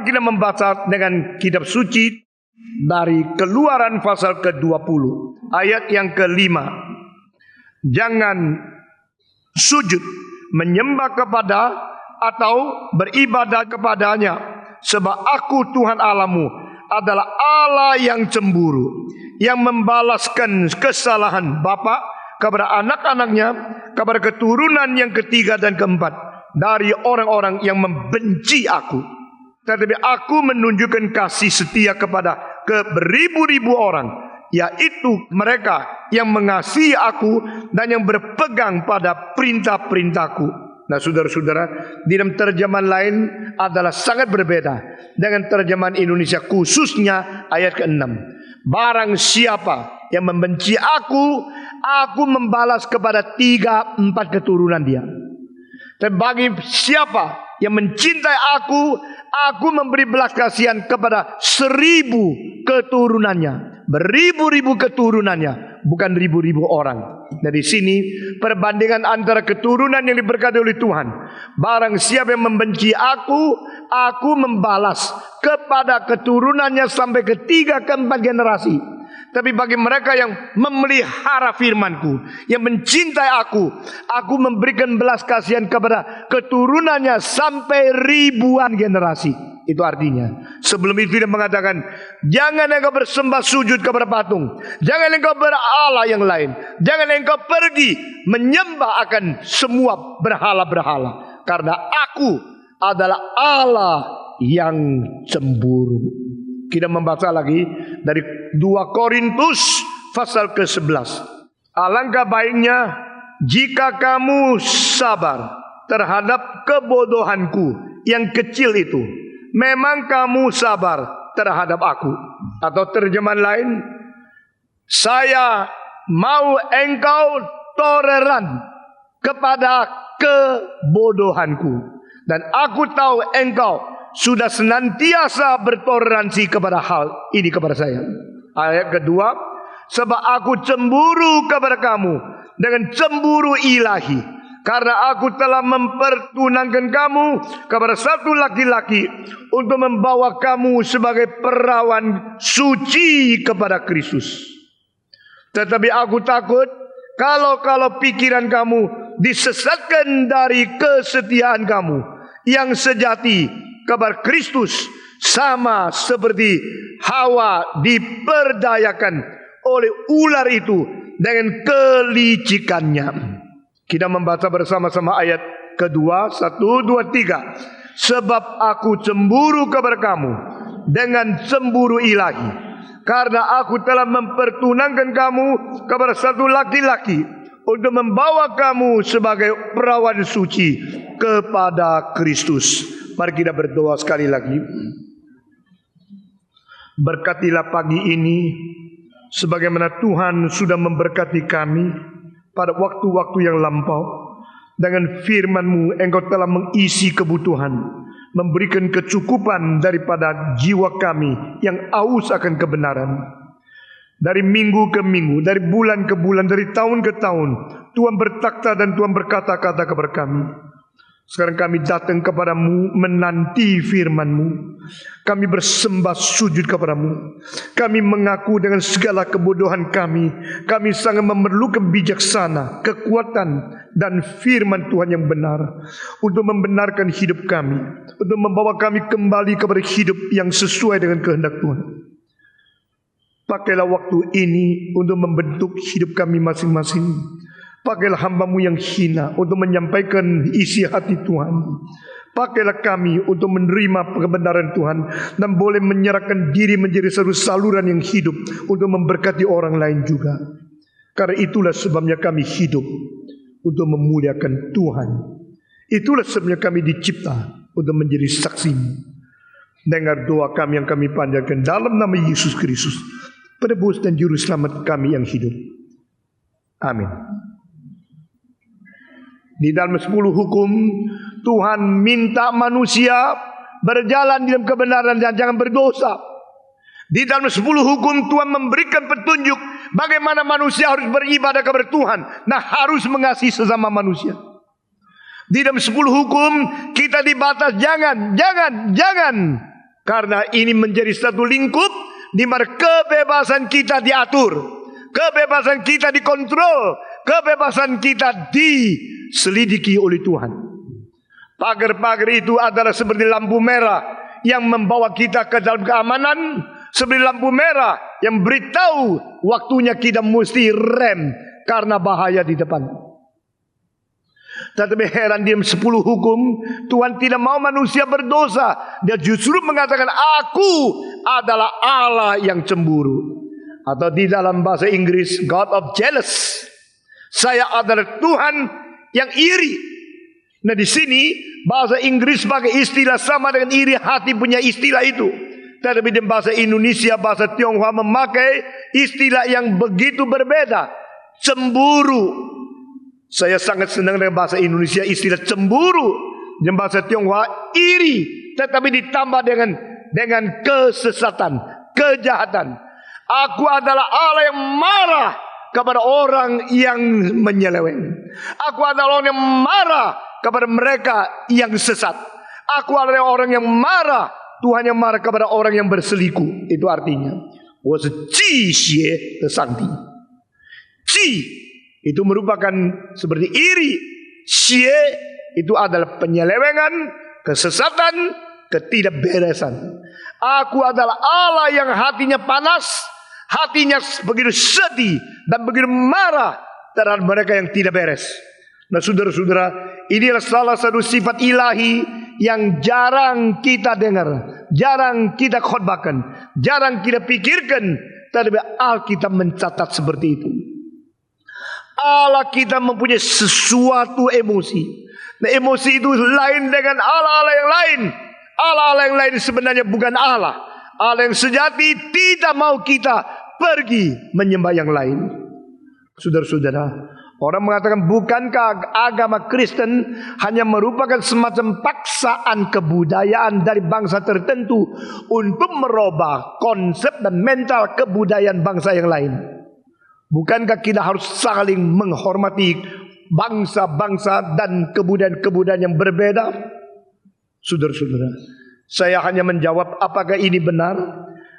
kita membaca dengan kitab suci dari Keluaran pasal ke-20 ayat yang ke-5. Jangan sujud menyembah kepada atau beribadah kepadanya, sebab aku Tuhan Allahmu adalah Allah yang cemburu, yang membalaskan kesalahan bapa kepada anak-anaknya, kepada keturunan yang ketiga dan keempat dari orang-orang yang membenci aku. Tetapi aku menunjukkan kasih setia kepada beribu-ribu orang, yaitu mereka yang mengasihi aku dan yang berpegang pada perintah-perintahku. Nah, saudara-saudara, di dalam terjemahan lain adalah sangat berbeda dengan terjemahan Indonesia, khususnya ayat ke-6. Barang siapa yang membenci aku membalas kepada 3-4 keturunan dia. Dan bagi siapa yang mencintai aku memberi belas kasihan kepada 1000 keturunannya, beribu-ribu keturunannya, bukan ribu-ribu orang. Dari sini perbandingan antara keturunan yang diberkati oleh Tuhan. Barang siapa yang membenci aku membalas kepada keturunannya sampai ke 3-4 generasi. Tapi bagi mereka yang memelihara firman-Ku, yang mencintai aku memberikan belas kasihan kepada keturunannya sampai ribuan generasi. Itu artinya, sebelum itu dia mengatakan, jangan engkau bersembah sujud kepada patung, jangan engkau berhala yang lain, jangan engkau pergi menyembah akan semua berhala-berhala, karena aku adalah Allah yang cemburu. Kita membaca lagi dari 2 Korintus pasal ke-11. Alangkah baiknya jika kamu sabar terhadap kebodohanku yang kecil itu. Memang kamu sabar terhadap aku. Atau terjemahan lain, saya mau engkau toleran kepada kebodohanku, dan aku tahu engkau sudah senantiasa bertoleransi kepada hal ini kepada saya. Ayat kedua, sebab aku cemburu kepada kamu dengan cemburu ilahi, karena aku telah mempertunangkan kamu kepada satu laki-laki untuk membawa kamu sebagai perawan suci kepada Kristus. Tetapi aku takut kalau pikiran kamu disesatkan dari kesetiaan kamu yang sejati kepada Kristus, sama seperti Hawa diperdayakan oleh ular itu dengan kelicikannya. Kita membaca bersama-sama ayat kedua, 1, 2, 3. Sebab aku cemburu kepada kamu dengan cemburu ilahi, karena aku telah mempertunangkan kamu kepada satu laki-laki untuk membawa kamu sebagai perawan suci kepada Kristus. Mari kita berdoa sekali lagi. Berkatilah pagi ini sebagaimana Tuhan sudah memberkati kami pada waktu-waktu yang lampau. Dengan firman-Mu Engkau telah mengisi kebutuhan, memberikan kecukupan daripada jiwa kami yang aus akan kebenaran. Dari minggu ke minggu, dari bulan ke bulan, dari tahun ke tahun, Tuhan bertakhta dan Tuhan berkata-kata kepada kami. Sekarang kami datang kepadamu menanti firman-Mu. Kami bersembah sujud kepadamu. Kami mengaku dengan segala kebodohan kami. Kami sangat memerlukan bijaksana, kekuatan dan firman Tuhan yang benar untuk membenarkan hidup kami, untuk membawa kami kembali kepada hidup yang sesuai dengan kehendak Tuhan. Pakailah waktu ini untuk membentuk hidup kami masing-masing. Pakailah hamba-Mu yang hina untuk menyampaikan isi hati Tuhan. Pakailah kami untuk menerima kebenaran Tuhan dan boleh menyerahkan diri menjadi satu saluran yang hidup untuk memberkati orang lain juga. Karena itulah sebabnya kami hidup, untuk memuliakan Tuhan. Itulah sebabnya kami dicipta untuk menjadi saksi-Mu. Dengar doa kami yang kami panjatkan dalam nama Yesus Kristus, penebus dan juru selamat kami yang hidup. Amin. Di dalam 10 hukum, Tuhan minta manusia berjalan di dalam kebenaran dan jangan berdosa. Di dalam 10 hukum, Tuhan memberikan petunjuk bagaimana manusia harus beribadah kepada Tuhan. Nah, harus mengasihi sesama manusia. Di dalam 10 hukum, kita dibatas jangan Karena ini menjadi satu lingkup di mana kebebasan kita diatur, kebebasan kita dikontrol, kebebasan kita diselidiki oleh Tuhan. Pagar-pagar itu adalah seperti lampu merah yang membawa kita ke dalam keamanan, seperti lampu merah yang beritahu waktunya kita mesti rem karena bahaya di depan. Tetapi heran, di 10 hukum Tuhan tidak mau manusia berdosa. Dia justru mengatakan, aku adalah Allah yang cemburu. Atau di dalam bahasa Inggris, God of jealous. Saya adalah Tuhan yang iri. Nah, di sini bahasa Inggris pakai istilah sama dengan iri hati punya istilah itu. Tetapi di bahasa Indonesia, bahasa Tionghoa memakai istilah yang begitu berbeda. Cemburu. Saya sangat senang dengan bahasa Indonesia istilah cemburu. Dan bahasa Tionghoa iri, tetapi ditambah dengan kesesatan, kejahatan. Aku adalah Allah yang marah kepada orang yang menyeleweng. Aku adalah orang yang marah kepada mereka yang sesat. Aku adalah orang yang marah, Tuhan yang marah kepada orang yang berselingkuh. Itu artinya, was ji xie de Sangdi. Ji itu merupakan seperti iri. Xie itu adalah penyelewengan, kesesatan, ketidakberesan. Aku adalah Allah yang hatinya panas, hatinya begitu sedih dan begitu marah terhadap mereka yang tidak beres. Nah, saudara-saudara, inilah salah satu sifat ilahi yang jarang kita dengar, jarang kita khotbahkan, jarang kita pikirkan. Tetapi Alkitab mencatat seperti itu. Allah kita mempunyai sesuatu emosi. Nah, emosi itu lain dengan Allah-Allah yang lain. Allah-Allah yang lain sebenarnya bukan Allah. Allah yang sejati tidak mau kita pergi menyembah yang lain. Saudara-saudara, orang mengatakan, bukankah agama Kristen hanya merupakan semacam paksaan kebudayaan dari bangsa tertentu untuk merubah konsep dan mental kebudayaan bangsa yang lain? Bukankah kita harus saling menghormati bangsa-bangsa dan kebudayaan-kebudayaan yang berbeda? Saudara-saudara, saya hanya menjawab apakah ini benar.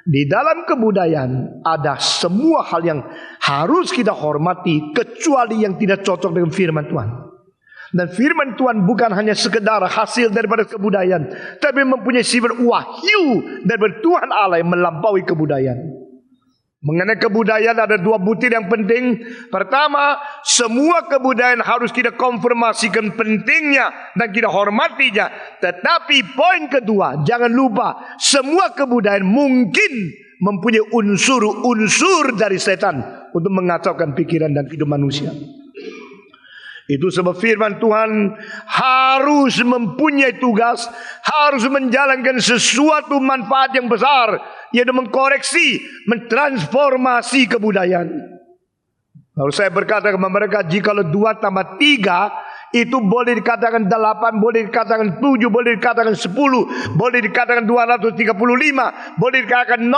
Di dalam kebudayaan ada semua hal yang harus kita hormati, kecuali yang tidak cocok dengan firman Tuhan. Dan firman Tuhan bukan hanya sekedar hasil daripada kebudayaan, tapi mempunyai sifat wahyu daripada Tuhan Allah yang melampaui kebudayaan. Mengenai kebudayaan ada 2 butir yang penting. Pertama, semua kebudayaan harus kita konfirmasikan pentingnya dan kita hormatinya. Tetapi poin kedua, jangan lupa, semua kebudayaan mungkin mempunyai unsur-unsur dari setan untuk mengacaukan pikiran dan hidup manusia. Itu sebab firman Tuhan harus mempunyai tugas, harus menjalankan sesuatu manfaat yang besar, yaitu mengkoreksi, mentransformasi kebudayaan. Lalu saya berkata kepada mereka, jikalau 2 tambah 3 itu boleh dikatakan 8, boleh dikatakan 7, boleh dikatakan 10, boleh dikatakan 235, boleh dikatakan 0,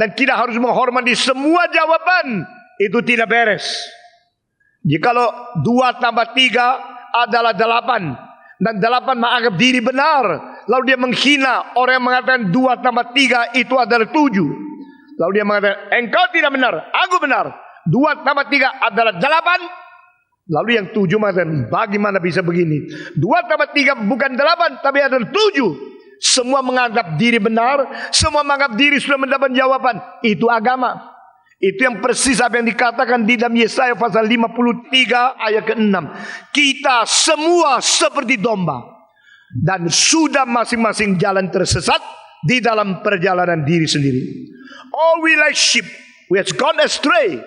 dan kita harus menghormati semua jawaban. Itu tidak beres. Jikalau 2 tambah 3 adalah 8, dan 8 menganggap diri benar, lalu dia menghina orang yang mengatakan 2 tambah 3 itu adalah 7. Lalu dia mengatakan, engkau tidak benar, aku benar, 2 tambah 3 adalah 8. Lalu yang 7 mengatakan, bagaimana bisa begini? 2 tambah 3 bukan 8, tapi adalah 7. Semua menganggap diri benar, semua menganggap diri sudah mendapat jawaban. Itu agama. Itu yang persis apa yang dikatakan di dalam Yesaya pasal 53 ayat ke-6. Kita semua seperti domba, dan sudah masing-masing jalan tersesat di dalam perjalanan diri sendiri. All we like sheep, we have gone astray.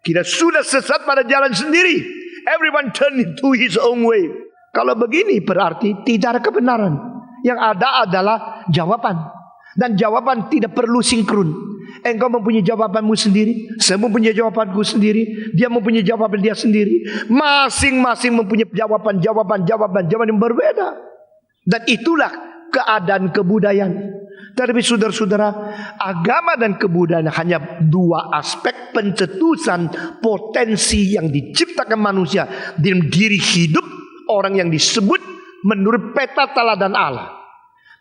Kita sudah sesat pada jalan sendiri. Everyone turn into his own way. Kalau begini berarti tidak ada kebenaran. Yang ada adalah jawaban. Dan jawaban tidak perlu sinkron. Engkau mempunyai jawabanmu sendiri, saya mempunyai jawabanku sendiri, dia mempunyai jawaban dia sendiri. Masing-masing mempunyai jawaban yang berbeda. Dan itulah keadaan kebudayaan. Tapi saudara-saudara, agama dan kebudayaan hanya 2 aspek pencetusan potensi yang diciptakan manusia dalam diri hidup orang yang disebut menurut peta teladan Allah.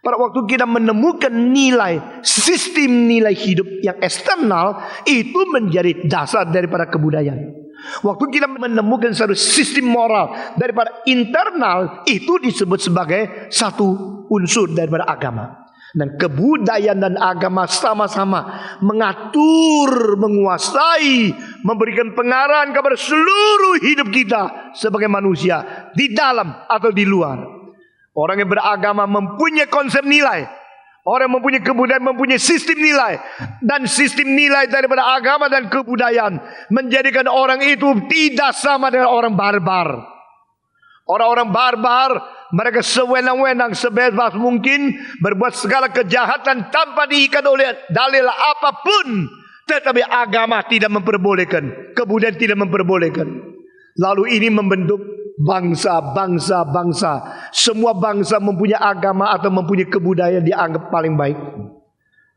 Pada waktu kita menemukan nilai, sistem nilai hidup yang eksternal, itu menjadi dasar daripada kebudayaan. Waktu kita menemukan satu sistem moral daripada internal, itu disebut sebagai satu unsur daripada agama. Dan kebudayaan dan agama sama-sama mengatur, menguasai, memberikan pengarahan kepada seluruh hidup kita sebagai manusia, di dalam atau di luar. Orang yang beragama mempunyai konsep nilai. Orang yang mempunyai kebudayaan mempunyai sistem nilai. Dan sistem nilai daripada agama dan kebudayaan menjadikan orang itu tidak sama dengan orang barbar. Orang-orang barbar, mereka sewenang-wenang, sebebas mungkin berbuat segala kejahatan tanpa diikat oleh dalil apapun. Tetapi agama tidak memperbolehkan, kebudayaan tidak memperbolehkan. Lalu ini membentuk bangsa. Semua bangsa mempunyai agama atau mempunyai kebudayaan dianggap paling baik.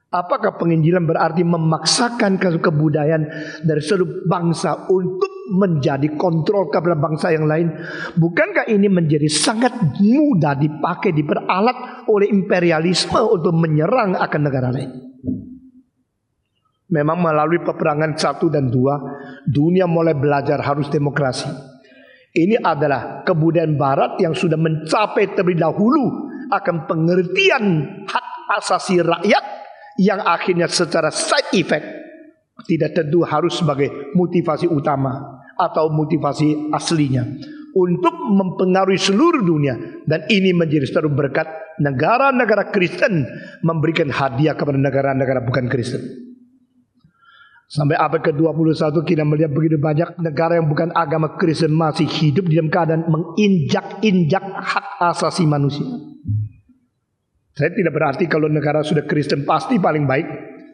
Apakah penginjilan berarti memaksakan kebudayaan dari seluruh bangsa untuk menjadi kontrol kepada bangsa yang lain? Bukankah ini menjadi sangat mudah dipakai, diperalat oleh imperialisme untuk menyerang akan negara lain? Memang melalui peperangan 1 dan 2, dunia mulai belajar harus demokrasi. Ini adalah kebudayaan barat yang sudah mencapai terlebih dahulu akan pengertian hak asasi rakyat, yang akhirnya secara side effect tidak tentu harus sebagai motivasi utama atau motivasi aslinya untuk mempengaruhi seluruh dunia. Dan ini menjadi satu berkat negara-negara Kristen memberikan hadiah kepada negara-negara bukan Kristen. Sampai abad ke-21 kita melihat begitu banyak negara yang bukan agama Kristen masih hidup dalam keadaan menginjak-injak hak asasi manusia. Saya tidak berarti kalau negara sudah Kristen pasti paling baik,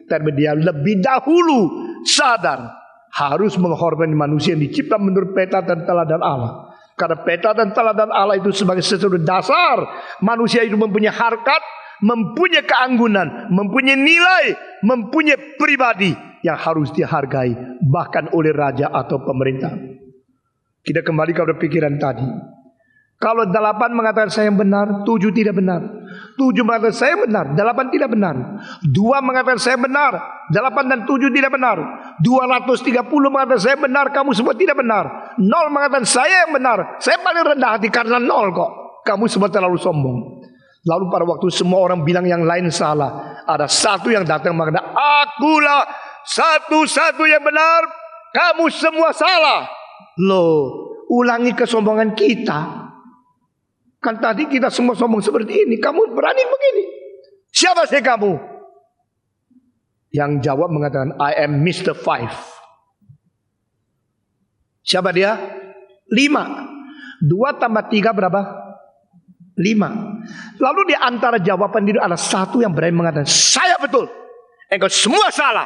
tapi dia lebih dahulu sadar harus menghormati manusia yang dicipta menurut peta dan teladan Allah. Karena peta dan teladan Allah itu sebagai sesuatu dasar manusia itu mempunyai harkat, mempunyai keanggunan, mempunyai nilai, mempunyai pribadi yang harus dihargai bahkan oleh raja atau pemerintah. Kita kembali kepada pikiran tadi. Kalau 8 mengatakan saya yang benar, 7 tidak benar. 7 mengatakan saya benar, 8 tidak benar. 2 mengatakan saya benar, 8 dan 7 tidak benar. 230 mengatakan saya benar, kamu semua tidak benar. 0 mengatakan saya yang benar, saya paling rendah hati karena 0 kok. Kamu semua terlalu sombong. Lalu pada waktu semua orang bilang yang lain salah, ada satu yang datang mengatakan, akulah satu-satu yang benar, kamu semua salah. Loh, ulangi kesombongan kita. Kan tadi kita semua sombong seperti ini, kamu berani begini. Siapa sih kamu? Yang jawab mengatakan, I am Mr. 5. Siapa dia? 5. 2 tambah 3 berapa? 5. Lalu di antara jawaban itu ada satu yang berani mengatakan, saya betul, engkau semua salah.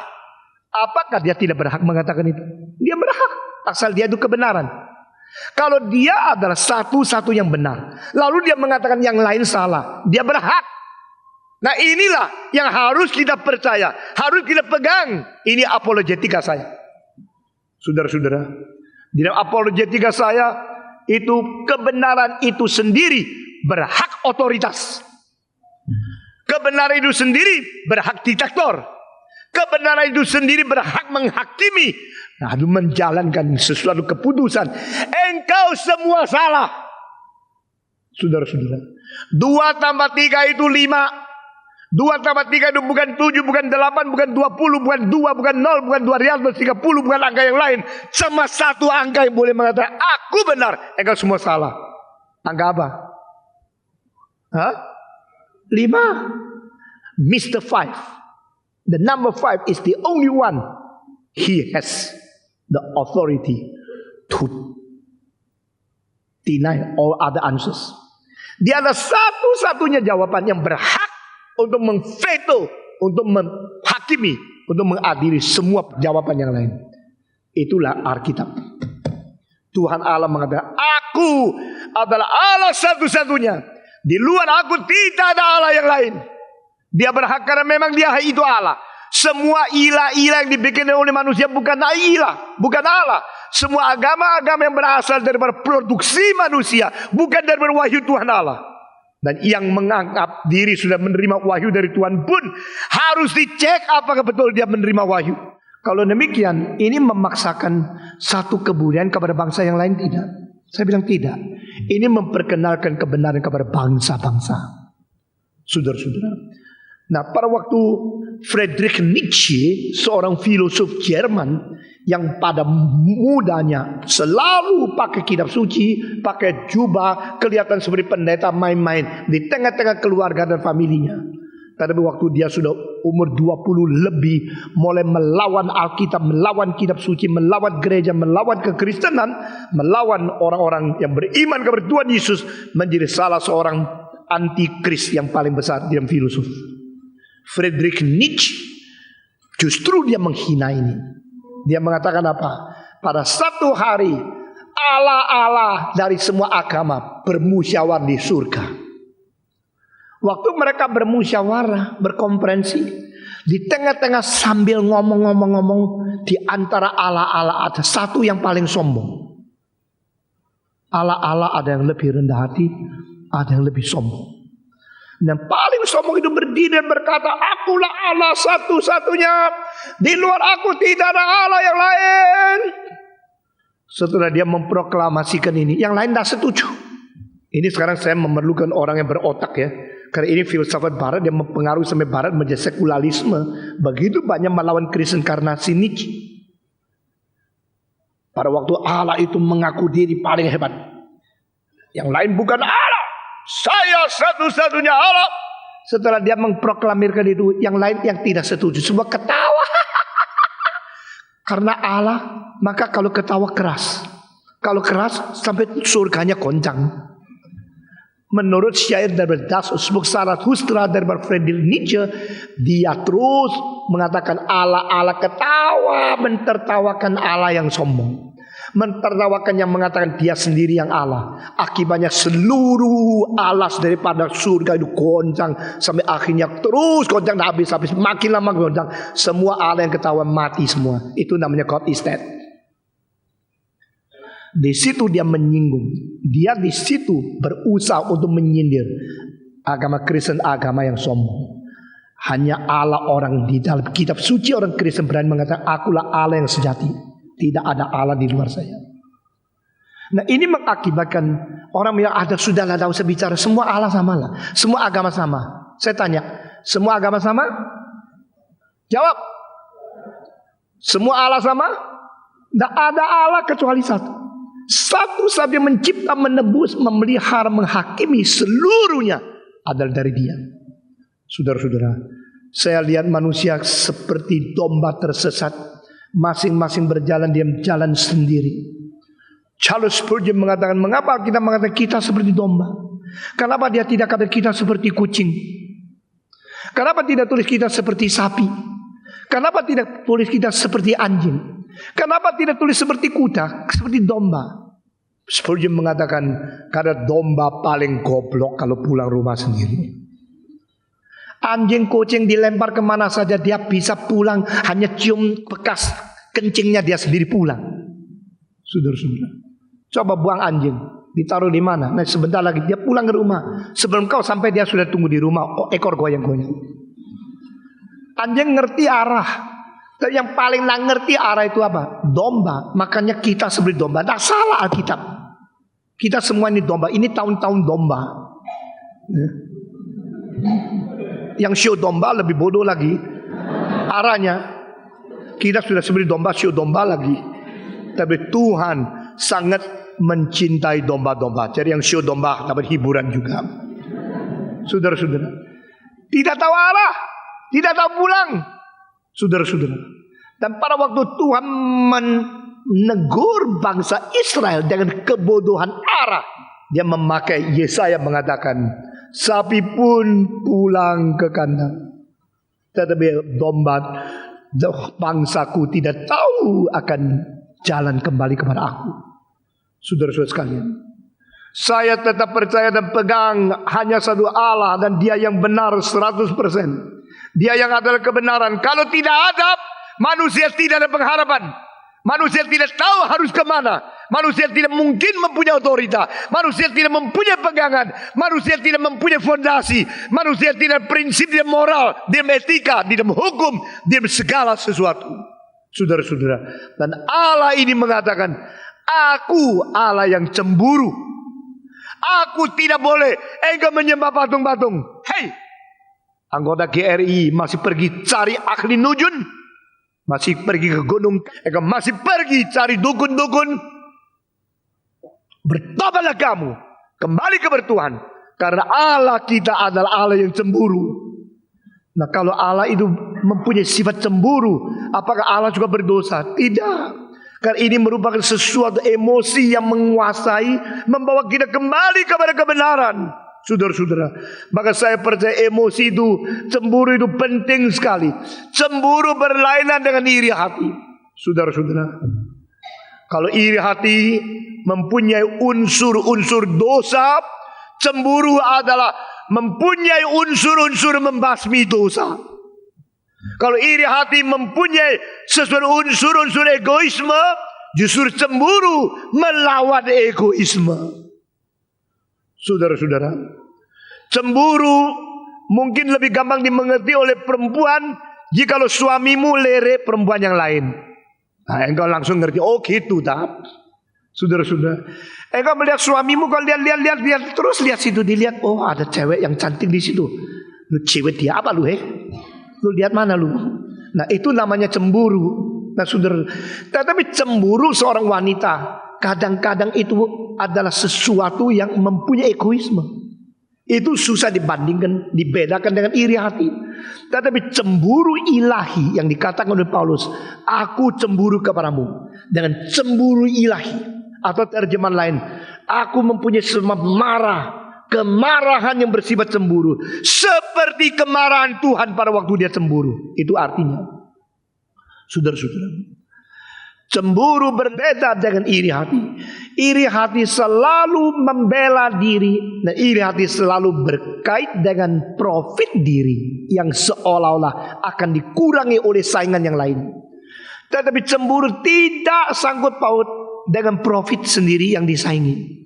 Apakah dia tidak berhak mengatakan itu? Dia berhak, asal dia itu kebenaran. Kalau dia adalah satu-satu yang benar, lalu dia mengatakan yang lain salah, dia berhak. Nah inilah yang harus kita percaya, harus kita pegang. Ini apologetika saya. Saudara-saudara, di dalam apologetika saya, itu kebenaran itu sendiri berhak otoritas. Kebenaran itu sendiri berhak diktator. Kebenaran itu sendiri berhak menghakimi, lalu menjalankan sesuatu keputusan. Engkau semua salah. Saudara-saudara, 2 tambah 3 itu 5. 2 tambah 3 itu bukan 7, bukan 8, bukan 20, bukan 2, bukan 0, bukan 230, bukan angka yang lain. Cuma satu angka yang boleh mengatakan aku benar, engkau semua salah. Angka apa? 5. Mr. 5. The number 5 is the only one. He has the authority to deny all other answers. Dia ada satu-satunya jawaban yang berhak untuk memveto, untuk menghakimi, untuk mengadili semua jawaban yang lain. Itulah Alkitab. Tuhan Allah mengatakan, aku adalah Allah satu-satunya. Di luar aku tidak ada Allah yang lain. Dia berhak karena memang dia itu Allah. Semua ilah-ilah yang dibikin oleh manusia bukan ilah, bukan Allah. Semua agama-agama yang berasal dari produksi manusia, bukan dari wahyu Tuhan Allah. Dan yang menganggap diri sudah menerima wahyu dari Tuhan pun harus dicek apakah betul dia menerima wahyu. Kalau demikian, ini memaksakan satu kemuliaan kepada bangsa yang lain, tidak. Saya bilang tidak. Ini memperkenalkan kebenaran kepada bangsa-bangsa. Saudara-saudara. Nah, pada waktu Friedrich Nietzsche, seorang filosof Jerman yang pada mudanya selalu pakai kitab suci, pakai jubah, kelihatan seperti pendeta main-main di tengah-tengah keluarga dan familinya. Tapi waktu dia sudah umur 20 lebih, mulai melawan Alkitab, melawan kitab suci, melawan gereja, melawan kekristenan, melawan orang-orang yang beriman kepada Tuhan Yesus, menjadi salah seorang antikris yang paling besar dalam filosof. Friedrich Nietzsche justru dia menghina ini. Dia mengatakan apa? Pada satu hari Allah-Allah dari semua agama bermusyawarah di surga. Waktu mereka bermusyawarah, berkonferensi, di tengah-tengah sambil ngomong-ngomong, di antara Allah-Allah ada satu yang paling sombong. Allah-Allah ada yang lebih rendah hati, ada yang lebih sombong. Dan paling sombong itu berdiri dan berkata, akulah Allah satu-satunya. Di luar aku tidak ada Allah yang lain. Setelah dia memproklamasikan ini, yang lain tidak setuju. Ini sekarang saya memerlukan orang yang berotak ya. Karena ini filsafat barat yang mempengaruhi sampai barat menjadi sekularisme. Begitu banyak melawan Kristen karena Nietzsche. Pada waktu Allah itu mengaku diri paling hebat. Yang lain bukan Allah. Saya satu-satunya Allah. Setelah dia memproklamirkan itu, yang lain yang tidak setuju semua ketawa. Karena Allah, maka kalau ketawa keras. Kalau keras sampai surganya goncang. Menurut syair dari Das Usbuk Zarathustra dari Friedrich Nietzsche, dia terus mengatakan Allah ketawa, mentertawakan Allah yang sombong. Mentertawakan yang mengatakan dia sendiri yang Allah. Akibatnya seluruh alas daripada surga itu goncang. Sampai akhirnya terus goncang dan habis-habis. Makin lama goncang. Semua Allah yang ketawa mati semua. Itu namanya God is dead. Di situ dia menyinggung. Dia di situ berusaha untuk menyindir agama Kristen, agama yang sombong. Hanya Allah orang di dalam kitab suci orang Kristen berani mengatakan akulah Allah yang sejati. Tidak ada Allah di luar saya. Nah ini mengakibatkan orang yang ada sudahlah tidak usah bicara. Semua Allah sama lah. Semua agama sama. Saya tanya, semua agama sama? Jawab. Semua Allah sama? Tidak ada Allah kecuali satu. Satu saja mencipta, menebus, memelihara, menghakimi seluruhnya adalah dari Dia. Saudara-saudara, saya lihat manusia seperti domba tersesat. Masing-masing berjalan, dia jalan sendiri. Charles Spurgeon mengatakan, mengapa kita mengatakan kita seperti domba? Kenapa dia tidak kata kita seperti kucing? Kenapa tidak tulis kita seperti sapi? Kenapa tidak tulis kita seperti anjing? Kenapa tidak tulis seperti kuda, seperti domba? Spurgeon mengatakan, karena domba paling goblok kalau pulang rumah sendiri. Anjing kucing dilempar kemana saja dia bisa pulang, hanya cium bekas kencingnya dia sendiri pulang. Saudara-saudara, coba buang anjing, ditaruh di mana? Nah sebentar lagi dia pulang ke rumah. Sebelum kau sampai dia sudah tunggu di rumah, ekor goyang-goyang. Anjing ngerti arah. Dan yang paling ngerti arah itu apa? Domba. Makanya kita seperti domba. Tidak salah Alkitab. Kita semua ini domba. Ini tahun-tahun domba. Yang show domba lebih bodoh lagi arahnya. Kita sudah seperti domba, show domba lagi. Tapi Tuhan sangat mencintai domba-domba. Jadi yang show domba dapat hiburan juga. Saudara-saudara, tidak tahu arah, tidak tahu pulang. Saudara-saudara, dan pada waktu Tuhan menegur bangsa Israel dengan kebodohan arah, dia memakai Yesaya mengatakan, sapi pun pulang ke kandang, tetapi domba bangsaku tidak tahu akan jalan kembali kepada aku. Saudara-saudara sekalian, saya tetap percaya dan pegang hanya satu Allah, dan Dia yang benar 100%. Dia yang adalah kebenaran. Kalau tidak ada, manusia tidak ada pengharapan. Manusia tidak tahu harus kemana. Manusia tidak mungkin mempunyai otoritas. Manusia tidak mempunyai pegangan. Manusia tidak mempunyai fondasi. Manusia tidak prinsip, tidak moral, tidak etika, tidak hukum, tidak segala sesuatu. Saudara-saudara, dan Allah ini mengatakan, aku Allah yang cemburu. Aku tidak boleh engkau menyembah patung-patung. Hei, anggota GRI masih pergi cari ahli nujun, masih pergi ke gunung, engkau masih pergi cari dukun-dukun. Bertobatlah kamu, kembali ke Tuhan, karena Allah kita adalah Allah yang cemburu. Nah, kalau Allah itu mempunyai sifat cemburu, apakah Allah juga berdosa? Tidak. Karena ini merupakan sesuatu emosi yang menguasai, membawa kita kembali kepada kebenaran. Saudara-saudara, maka saya percaya emosi itu, cemburu itu penting sekali. Cemburu berlainan dengan iri hati. Saudara-saudara, kalau iri hati mempunyai unsur-unsur dosa, cemburu adalah mempunyai unsur-unsur membasmi dosa. Kalau iri hati mempunyai sesuatu unsur-unsur egoisme, justru cemburu melawan egoisme. Saudara-saudara, cemburu mungkin lebih gampang dimengerti oleh perempuan jikalau suamimu lere perempuan yang lain. Nah, engkau langsung ngerti, oh gitu tak? Saudara-saudara, engkau melihat suamimu, kau lihat, terus lihat situ, dilihat, oh ada cewek yang cantik di situ. Lu cewek dia apa lu Lu lihat mana lu? Nah, itu namanya cemburu. Nah, saudara, tetapi cemburu seorang wanita kadang-kadang itu adalah sesuatu yang mempunyai egoisme. Itu susah dibandingkan, dibedakan dengan iri hati. Tetapi cemburu ilahi yang dikatakan oleh Paulus, aku cemburu kepadamu dengan cemburu ilahi. Atau terjemahan lain, aku mempunyai semangat marah, kemarahan yang bersifat cemburu, seperti kemarahan Tuhan pada waktu dia cemburu. Itu artinya, saudara-saudara, cemburu berbeda dengan iri hati. Iri hati selalu membela diri, dan iri hati selalu berkait dengan profit diri yang seolah-olah akan dikurangi oleh saingan yang lain. Tetapi cemburu tidak sangkut paut dengan profit sendiri yang disaingi.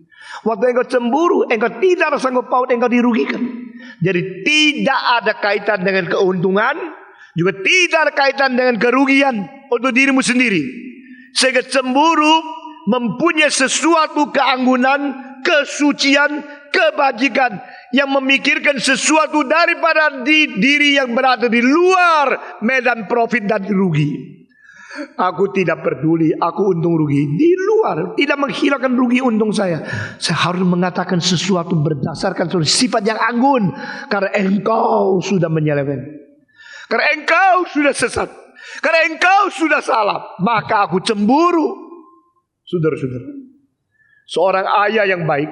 Waktu engkau cemburu, engkau tidak ada sangkut paut, engkau dirugikan. Jadi tidak ada kaitan dengan keuntungan, juga tidak ada kaitan dengan kerugian untuk dirimu sendiri. Sehingga cemburu mempunyai sesuatu keanggunan, kesucian, kebajikan yang memikirkan sesuatu daripada diri yang berada di luar medan profit dan rugi. Aku tidak peduli, aku untung rugi di luar, tidak menghilangkan rugi untung saya. Saya harus mengatakan sesuatu berdasarkan sifat yang anggun, karena engkau sudah menyeleweng, karena engkau sudah sesat, karena engkau sudah salah, maka aku cemburu. Saudara-saudara, seorang ayah yang baik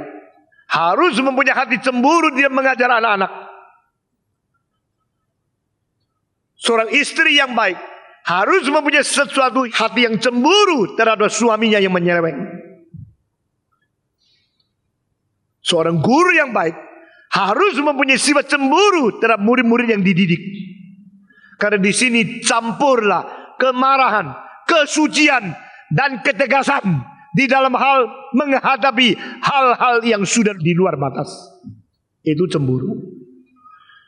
harus mempunyai hati cemburu dia mengajar anak-anak. Seorang istri yang baik harus mempunyai sesuatu hati yang cemburu terhadap suaminya yang menyeleweng. Seorang guru yang baik harus mempunyai sifat cemburu terhadap murid-murid yang dididik. Karena di sini campurlah kemarahan, kesucian, dan ketegasan di dalam hal menghadapi hal-hal yang sudah di luar batas. Itu cemburu.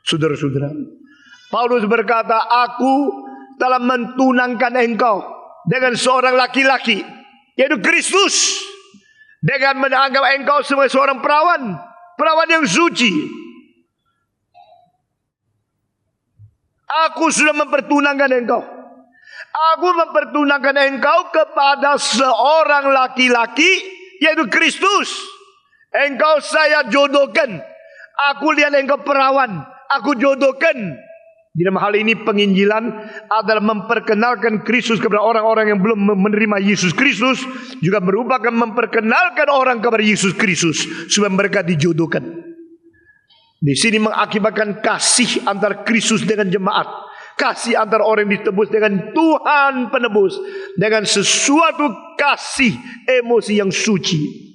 Saudara-saudara, Paulus berkata, aku telah mentunangkan engkau dengan seorang laki-laki, yaitu Kristus, dengan menganggap engkau sebagai seorang perawan, perawan yang suci. Aku sudah mempertunangkan engkau. Aku mempertunangkan engkau kepada seorang laki-laki, yaitu Kristus. Engkau saya jodohkan. Aku lihat engkau perawan, aku jodohkan. Di dalam hal ini penginjilan adalah memperkenalkan Kristus kepada orang-orang yang belum menerima Yesus Kristus, juga merupakan memperkenalkan orang kepada Yesus Kristus supaya mereka dijodohkan. Di sini mengakibatkan kasih antara Kristus dengan jemaat, kasih antara orang yang ditebus dengan Tuhan penebus, dengan sesuatu kasih emosi yang suci.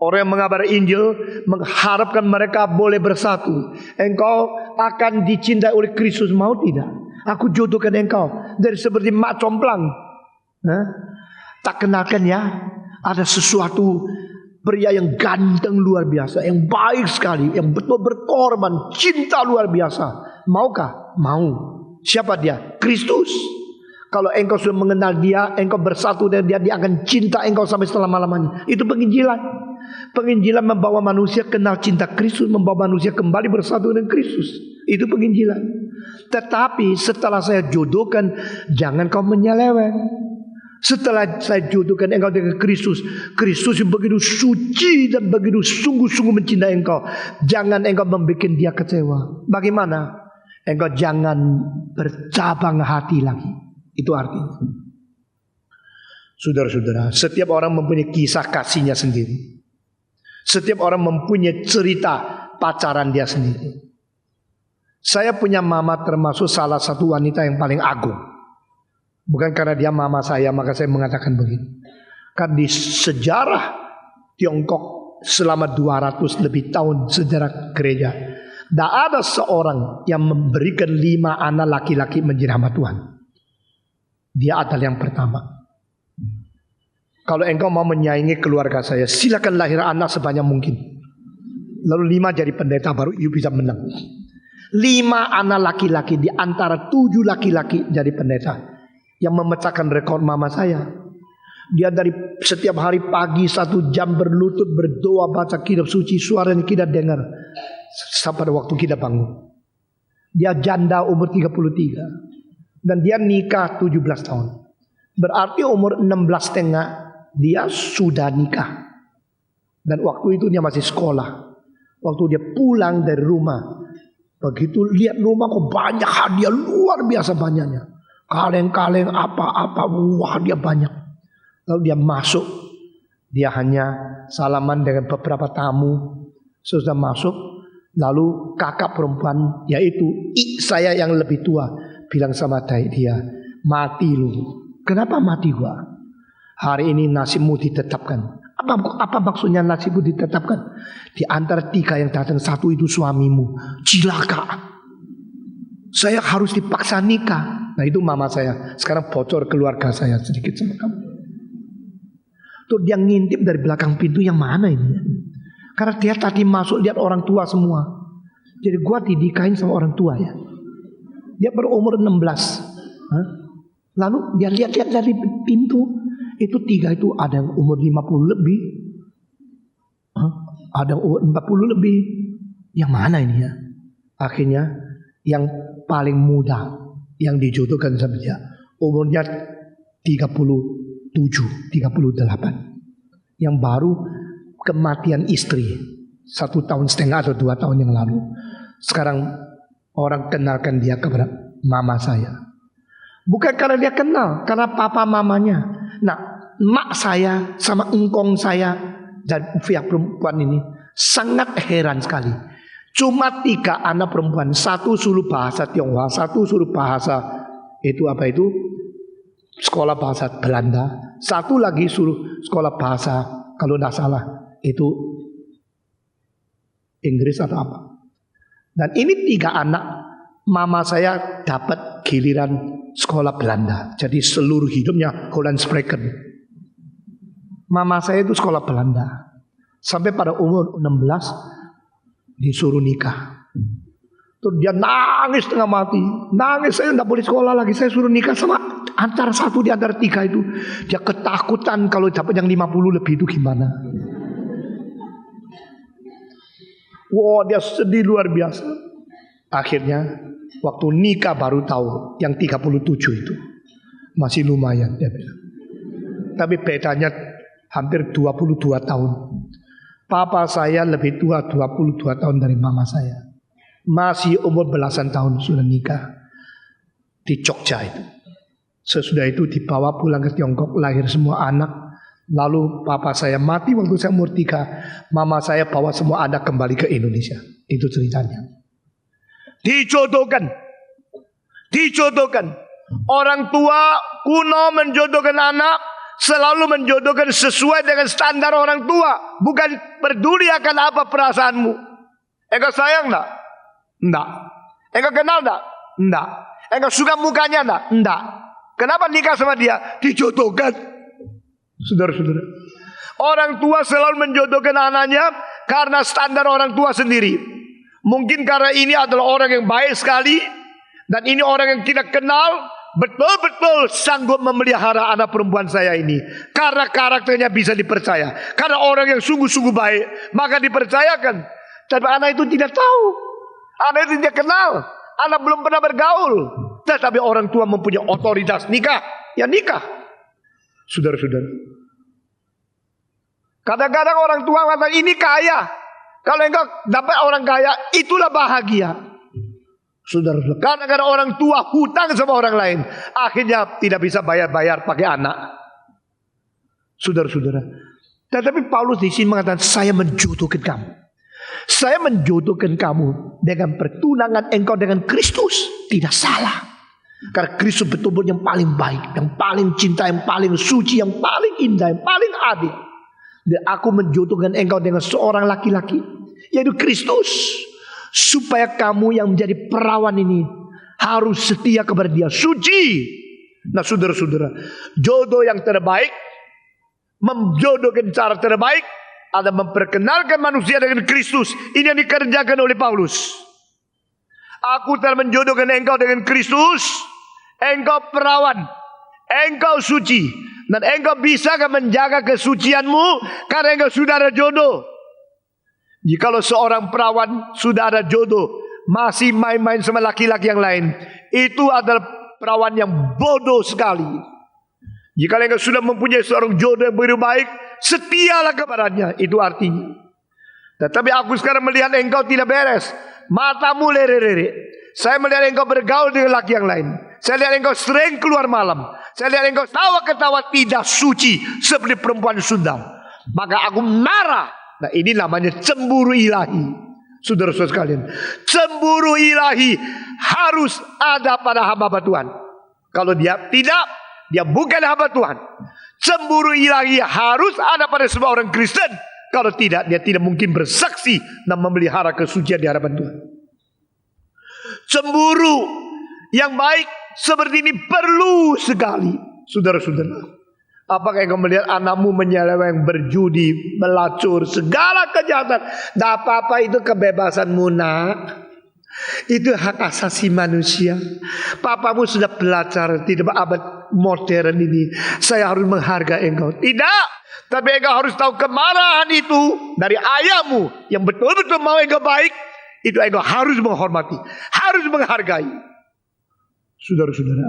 Orang yang mengabari Injil mengharapkan mereka boleh bersatu. Engkau akan dicintai oleh Kristus, mau tidak? Aku jodohkan engkau dari seperti mak complang. Tak kenalkan ya. Ada sesuatu pria yang ganteng luar biasa, yang baik sekali, yang betul berkorban, cinta luar biasa. Maukah? Mau. Siapa dia? Kristus. Kalau engkau sudah mengenal dia, engkau bersatu dengan dia, dia akan cinta engkau sampai selama-lamanya. Itu penginjilan. Penginjilan membawa manusia kenal cinta Kristus, membawa manusia kembali bersatu dengan Kristus. Itu penginjilan. Tetapi setelah saya jodohkan, jangan kau menyeleweng. Setelah saya jodohkan engkau dengan Kristus, Kristus yang begitu suci dan begitu sungguh-sungguh mencintai engkau, jangan engkau membuat dia kecewa. Bagaimana? Engkau jangan bercabang hati lagi. Itu artinya. Saudara-saudara, setiap orang mempunyai kisah kasihnya sendiri. Setiap orang mempunyai cerita pacaran dia sendiri. Saya punya mama termasuk salah satu wanita yang paling agung. Bukan karena dia mama saya maka saya mengatakan begini. Karena di sejarah Tiongkok selama 200 lebih tahun sejarah gereja, tidak ada seorang yang memberikan 5 anak laki-laki menjadi hamba Tuhan. Dia adalah yang pertama. Kalau engkau mau menyaingi keluarga saya, silakan lahir anak sebanyak mungkin. Lalu 5 jadi pendeta, baru you bisa menang. 5 anak laki-laki di antara 7 laki-laki jadi pendeta. Yang memecahkan rekor mama saya. Dia dari setiap hari pagi 1 jam berlutut berdoa baca kitab suci, suaranya kita dengar sampai waktu kita bangun. Dia janda umur 33 dan dia nikah 17 tahun. Berarti umur 16 setengah dia sudah nikah. Dan waktu itu dia masih sekolah. Waktu dia pulang dari rumah, begitu lihat rumah kok banyak hadiah luar biasa banyaknya. Kaleng-kaleng apa-apa, wah dia banyak. Lalu dia masuk, dia hanya salaman dengan beberapa tamu. Sudah masuk, lalu kakak perempuan yaitu saya yang lebih tua bilang sama dia, mati lu. Kenapa mati gua? Hari ini nasibmu ditetapkan. Apa maksudnya nasibmu ditetapkan? Di antara 3 yang datang, 1 itu suamimu. Cilaka. Saya harus dipaksa nikah. Nah itu mama saya. Sekarang bocor keluarga saya sedikit sama kamu. Tuh dia ngintip dari belakang pintu, yang mana ini? Karena dia tadi masuk lihat orang tua semua. Jadi gua didikain sama orang tua ya. Dia berumur 16. Lalu dia lihat-lihat dari pintu. Itu 3 itu ada yang umur 50 lebih. Ada yang umur 40 lebih. Yang mana ini ya? Akhirnya yang paling muda yang dijodohkan sama dia, umurnya 37, 38. Yang baru kematian istri 1,5 tahun atau 2 tahun yang lalu. Sekarang orang kenalkan dia kepada mama saya. Bukan karena dia kenal, karena papa mamanya. Nah, mak saya sama engkong saya dan pihak perempuan ini sangat heran sekali. Cuma 3 anak perempuan, 1 suruh bahasa Tionghoa, 1 suruh bahasa itu apa itu? Sekolah bahasa Belanda, 1 lagi suruh sekolah bahasa kalau tidak salah itu Inggris atau apa. Dan ini 3 anak mama saya dapat giliran sekolah Belanda. Jadi seluruh hidupnya Holland Spreken. Mama saya itu sekolah Belanda. Sampai pada umur 16 disuruh nikah. Terus dia nangis tengah mati. Nangis, saya tidak boleh sekolah lagi. Saya suruh nikah sama antara 1 di antara 3 itu. Dia ketakutan kalau dapat yang 50 lebih itu gimana. Wah, dia sedih luar biasa. Akhirnya waktu nikah baru tahu yang 37 itu masih lumayan dia bilang. Tapi bedanya hampir 22 tahun. Papa saya lebih tua 22 tahun dari mama saya. Masih umur belasan tahun sudah nikah di Jogja itu. Sesudah itu dibawa pulang ke Tiongkok, lahir semua anak. Lalu papa saya mati waktu saya umur 3. Mama saya bawa semua anak kembali ke Indonesia. Itu ceritanya. Dijodohkan. Orang tua kuno menjodohkan anak selalu menjodohkan sesuai dengan standar orang tua. Bukan peduli akan apa perasaanmu. Engkau sayang enggak? Enggak. Engkau kenal enggak? Enggak. Engkau suka mukanya enggak? Enggak. Kenapa nikah sama dia? Dijodohkan. Saudara-saudara, Orang tua selalu menjodohkan anaknya karena standar orang tua sendiri. Mungkin karena ini adalah orang yang baik sekali, dan ini orang yang tidak kenal, betul-betul sanggup memelihara anak perempuan saya ini. Karena karakternya bisa dipercaya. Karena orang yang sungguh-sungguh baik, maka dipercayakan. Tapi anak itu tidak tahu. Anak itu tidak kenal. Anak belum pernah bergaul. Tetapi orang tua mempunyai otoritas nikah. Ya nikah. Saudara-saudara. Kadang-kadang orang tua mengatakan ini kaya. Kalau engkau dapat orang kaya, itulah bahagia. Saudara-saudara. Kadang-kadang orang tua hutang sama orang lain. Akhirnya tidak bisa bayar-bayar pakai anak. Saudara-saudara. Tetapi Paulus di sini mengatakan, saya menjodohkan kamu. Saya menjodohkan kamu dengan pertunangan engkau dengan Kristus. Tidak salah. Karena Kristus betul-betul yang paling baik, yang paling cinta, yang paling suci, yang paling indah, yang paling adil. Dan aku menjodohkan engkau dengan seorang laki-laki, yaitu Kristus. Supaya kamu yang menjadi perawan ini harus setia kepada dia, suci. Nah saudara-saudara, jodoh yang terbaik, menjodohkan cara terbaik ada memperkenalkan manusia dengan Kristus. Ini yang dikerjakan oleh Paulus. Aku telah menjodohkan engkau dengan Kristus. Engkau perawan, engkau suci, dan engkau bisa menjaga kesucianmu karena engkau sudah ada jodoh. Jikalau seorang perawan sudah ada jodoh, masih main-main sama laki-laki yang lain, itu adalah perawan yang bodoh sekali. Jika engkau sudah mempunyai seorang jodoh yang begitu baik, setialah kepadanya. Itu artinya. Tetapi aku sekarang melihat engkau tidak beres. Matamu lere-lere. Saya melihat engkau bergaul dengan laki yang lain. Saya lihat engkau sering keluar malam. Saya lihat engkau tawa-ketawa tidak suci seperti perempuan Sunda. Maka aku marah. Nah ini namanya cemburu ilahi. Saudara-saudara sekalian, cemburu ilahi harus ada pada hamba Tuhan. Kalau dia tidak, dia bukan hamba Tuhan. Cemburu ilahi harus ada pada semua orang Kristen. Kalau tidak, dia tidak mungkin bersaksi dan memelihara kesucian di hadapan Tuhan. Cemburu yang baik seperti ini perlu sekali. Saudara-saudara, apakah engkau melihat anakmu menyeleweng, berjudi, melacur, segala kejahatan? Tidak apa-apa, itu kebebasanmu nak. Itu hak asasi manusia. Papamu sudah belajar di abad modern ini. Saya harus menghargai engkau. Tidak. Tapi engkau harus tahu kemarahan itu dari ayahmu yang betul-betul mau engkau baik. Itu engkau harus menghormati, harus menghargai. Saudara-saudara,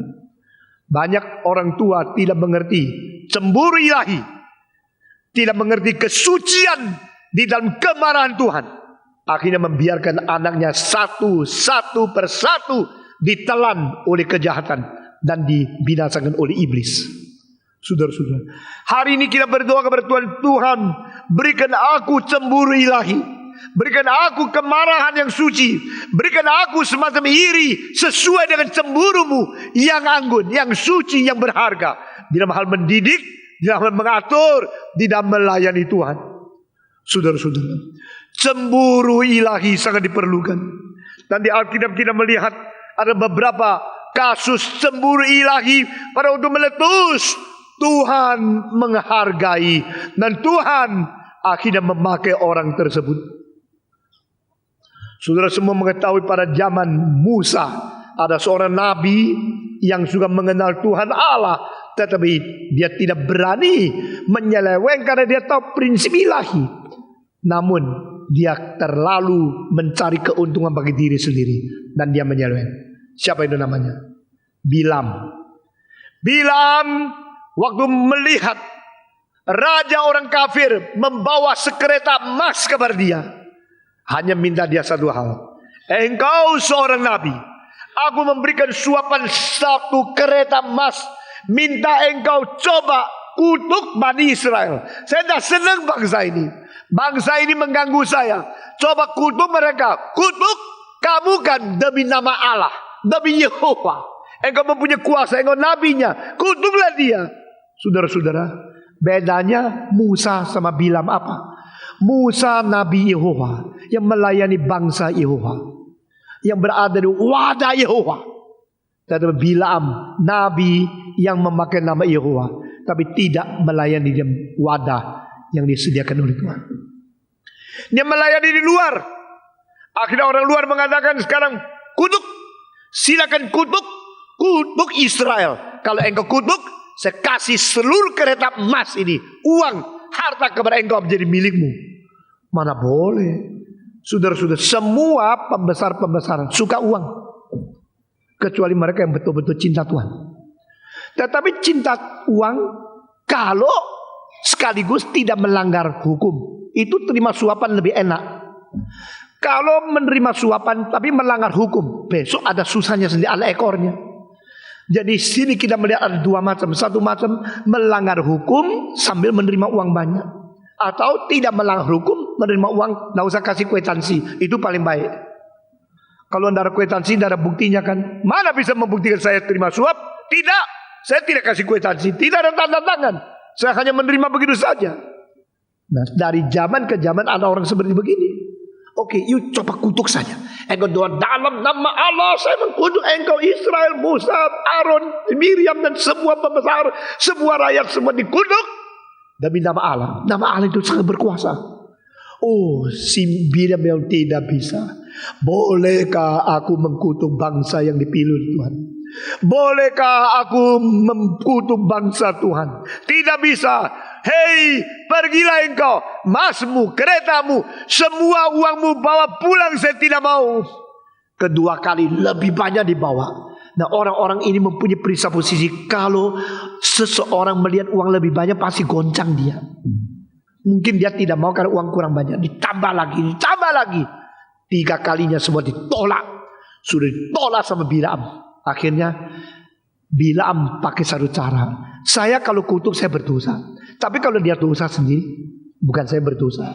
banyak orang tua tidak mengerti cemburu ilahi, tidak mengerti kesucian di dalam kemarahan Tuhan. Akhirnya membiarkan anaknya satu persatu ditelan oleh kejahatan dan dibinasakan oleh iblis. Saudara-saudara, hari ini kita berdoa kepada Tuhan, Tuhan berikan aku cemburu ilahi. Berikan aku kemarahan yang suci. Berikan aku semacam iri sesuai dengan cemburumu yang anggun, yang suci, yang berharga. Di dalam hal mendidik, di dalam hal mengatur, di dalam melayani Tuhan. Saudara-saudara, cemburu ilahi sangat diperlukan. Dan di Alkitab kita melihat ada beberapa kasus cemburu ilahi pada untuk meletus. Tuhan menghargai dan Tuhan akhirnya memakai orang tersebut. Saudara semua mengetahui pada zaman Musa ada seorang nabi yang juga mengenal Tuhan Allah, tetapi dia tidak berani menyeleweng karena dia tahu prinsip ilahi. Namun dia terlalu mencari keuntungan bagi diri sendiri dan dia menyeleweng. Siapa itu namanya? Bilam. Bilam waktu melihat raja orang kafir membawa sekereta emas kepada dia, hanya minta dia satu hal. Engkau seorang nabi, aku memberikan suapan satu kereta emas. Minta engkau coba kutuk Bani Israel. Saya tidak senang bangsa ini. Bangsa ini mengganggu saya. Coba kutuk mereka. Kutuk kamu kan demi nama Allah, demi Yehova. Engkau mempunyai kuasa, engkau nabinya. Kutuklah dia. Saudara-saudara, bedanya Musa sama Bilam apa? Musa Nabi Yehova yang melayani bangsa Yehova, yang berada di wadah Yehova. Tetapi Bilam Nabi yang memakai nama Yehova, tapi tidak melayani di wadah yang disediakan oleh Tuhan. Dia melayani di luar. Akhirnya orang luar mengatakan sekarang kutuk. Silakan kutuk Israel. Kalau engkau kutuk, saya kasih seluruh kereta emas ini, uang, harta kepada engkau menjadi milikmu. Mana boleh. Saudara-saudara, semua pembesar-pembesaran suka uang. Kecuali mereka yang betul-betul cinta Tuhan. Tetapi cinta uang kalau sekaligus tidak melanggar hukum, itu terima suapan lebih enak. Kalau menerima suapan tapi melanggar hukum, besok ada susahnya sendiri, ada ekornya. Jadi sini kita melihat ada dua macam. Satu macam melanggar hukum sambil menerima uang banyak, atau tidak melanggar hukum, menerima uang, tidak usah kasih kwitansi. Itu paling baik. Kalau tidak ada kwitansi, tidak ada buktinya kan. Mana bisa membuktikan saya terima suap? Tidak, saya tidak kasih kwitansi, tidak ada tanda tangan. Saya hanya menerima begitu saja. Nah, dari zaman ke zaman ada orang seperti begini. Oke, yuk coba kutuk saja. Engkau doa dalam nama Allah, saya mengkutuk engkau Israel, Musa, Aaron, Miriam dan semua pembesar, semua rakyat semua dikutuk demi nama Allah. Nama Allah itu sangat berkuasa. Oh, si Miriam yang tidak bisa. Bolehkah aku mengkutuk bangsa yang dipilih Tuhan? Bolehkah aku mengkutuk bangsa Tuhan? Tidak bisa. Hei, pergilah engkau, emasmu, keretamu, semua uangmu bawa pulang, saya tidak mau. Kedua kali lebih banyak dibawa. Nah, orang-orang ini mempunyai presupposisi kalau seseorang melihat uang lebih banyak pasti goncang dia. Mungkin dia tidak mau karena uang kurang banyak. Ditambah lagi, ditambah lagi. 3 kalinya semua ditolak. Sudah ditolak sama Bilaam. Akhirnya Bilaam pakai satu cara. Saya kalau kutuk saya berdosa. Tapi kalau dia dosa sendiri, bukan saya berdosa.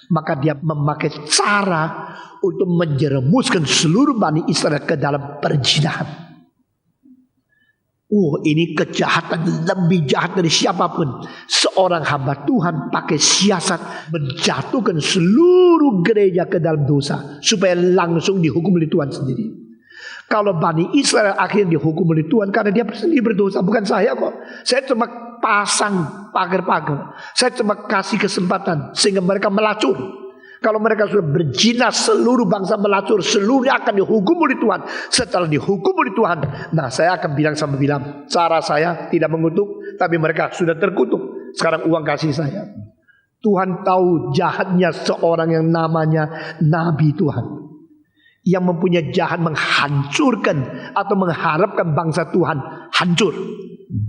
Maka dia memakai cara untuk menjerumuskan seluruh Bani Israel ke dalam perzinahan. Ini kejahatan lebih jahat dari siapapun. Seorang hamba Tuhan pakai siasat menjatuhkan seluruh gereja ke dalam dosa, supaya langsung dihukum oleh Tuhan sendiri. Kalau Bani Israel akhirnya dihukum oleh Tuhan karena dia sendiri berdosa, bukan saya kok. Saya cuma pasang pagar-pagar. Saya cuma kasih kesempatan sehingga mereka melacur. Kalau mereka sudah berzina, seluruh bangsa melacur, seluruhnya akan dihukum oleh Tuhan. Setelah dihukum oleh Tuhan, nah saya akan bilang sama Bilaam, cara saya tidak mengutuk, tapi mereka sudah terkutuk. Sekarang uang kasih saya. Tuhan tahu jahatnya seorang yang namanya Nabi Tuhan, yang mempunyai jahat menghancurkan atau mengharapkan bangsa Tuhan hancur.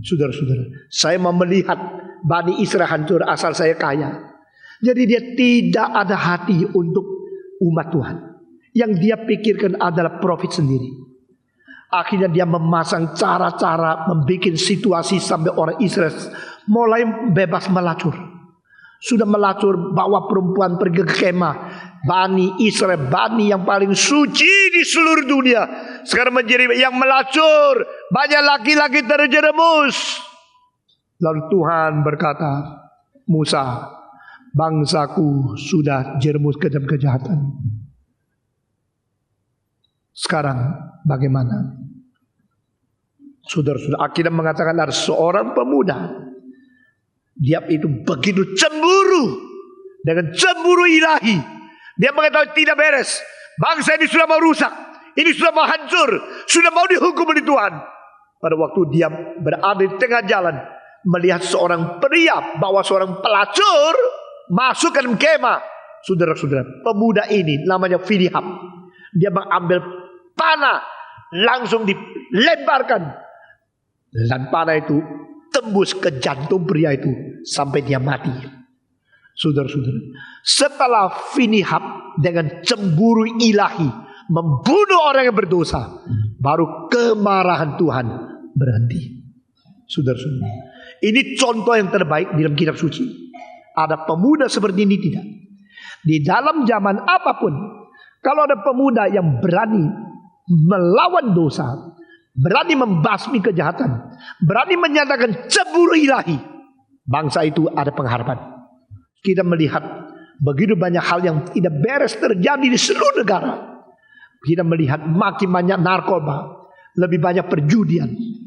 Saudara-saudara, saya mau melihat Bani Israel hancur asal saya kaya. Jadi dia tidak ada hati untuk umat Tuhan. Yang dia pikirkan adalah profit sendiri. Akhirnya dia memasang cara-cara, membuat situasi sampai orang Israel mulai bebas melacur. Sudah melacur, bawa perempuan pergi ke kemah. Bani Israel, Bani yang paling suci di seluruh dunia, sekarang menjadi yang melacur. Banyak laki-laki terjerumus. Lalu Tuhan berkata, Musa, bangsaku sudah jerumus ke dalam kejahatan. Sekarang bagaimana? Saudara-saudara, akhirnya mengatakan ada seorang pemuda. Dia itu begitu cemburu dengan cemburu ilahi. Dia mengatakan tidak beres. Bangsa ini sudah mau rusak. Ini sudah mau hancur. Sudah mau dihukum oleh Tuhan. Pada waktu dia berada di tengah jalan, melihat seorang pria bawa seorang pelacur masuk ke dalam kemah. Saudara-saudara, pemuda ini namanya Finihab. Dia mengambil panah, langsung dilemparkan. Dan panah itu tembus ke jantung pria itu sampai dia mati. Saudara-saudara, setelah Finihab dengan cemburu ilahi membunuh orang yang berdosa, baru kemarahan Tuhan berhenti. Saudara-saudara, ini contoh yang terbaik di dalam kitab suci. Ada pemuda seperti ini tidak? Di dalam zaman apapun, kalau ada pemuda yang berani melawan dosa, berani membasmi kejahatan, berani menyatakan cemburu ilahi, bangsa itu ada pengharapan. Kita melihat begitu banyak hal yang tidak beres terjadi di seluruh negara. Kita melihat makin banyak narkoba, lebih banyak perjudian.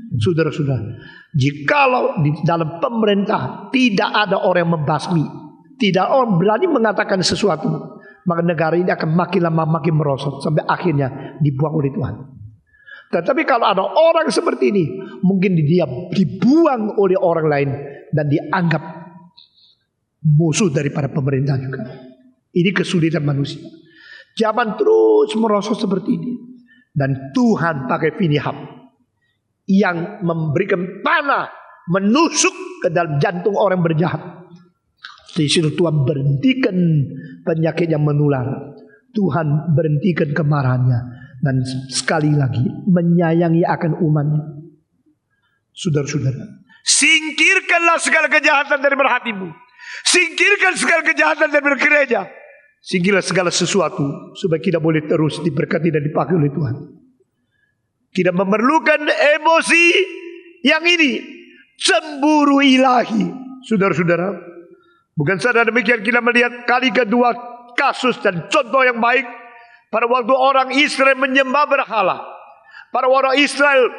Saudara-saudara, jikalau di dalam pemerintah tidak ada orang yang membasmi, tidak orang berani mengatakan sesuatu, maka negara ini akan makin lama makin merosot sampai akhirnya dibuang oleh Tuhan. Tetapi kalau ada orang seperti ini, mungkin dia dibuang oleh orang lain dan dianggap musuh daripada pemerintah juga. Ini kesulitan manusia. Zaman terus merosot seperti ini. Dan Tuhan pakai Finihab yang memberikan panah menusuk ke dalam jantung orang berjahat. Di situ Tuhan berhentikan penyakit yang menular. Tuhan berhentikan kemarahannya. Dan sekali lagi menyayangi akan umatnya. Saudara-saudara, singkirkanlah segala kejahatan dari hatimu. Singkirkan segala kejahatan dari gereja. Singkirlah segala sesuatu supaya kita boleh terus diberkati dan dipakai oleh Tuhan. Kita memerlukan emosi yang ini, cemburu ilahi. Saudara-saudara, bukan saja demikian, kita melihat kali kedua kasus dan contoh yang baik pada waktu orang Israel menyembah berhala. Pada orang Israel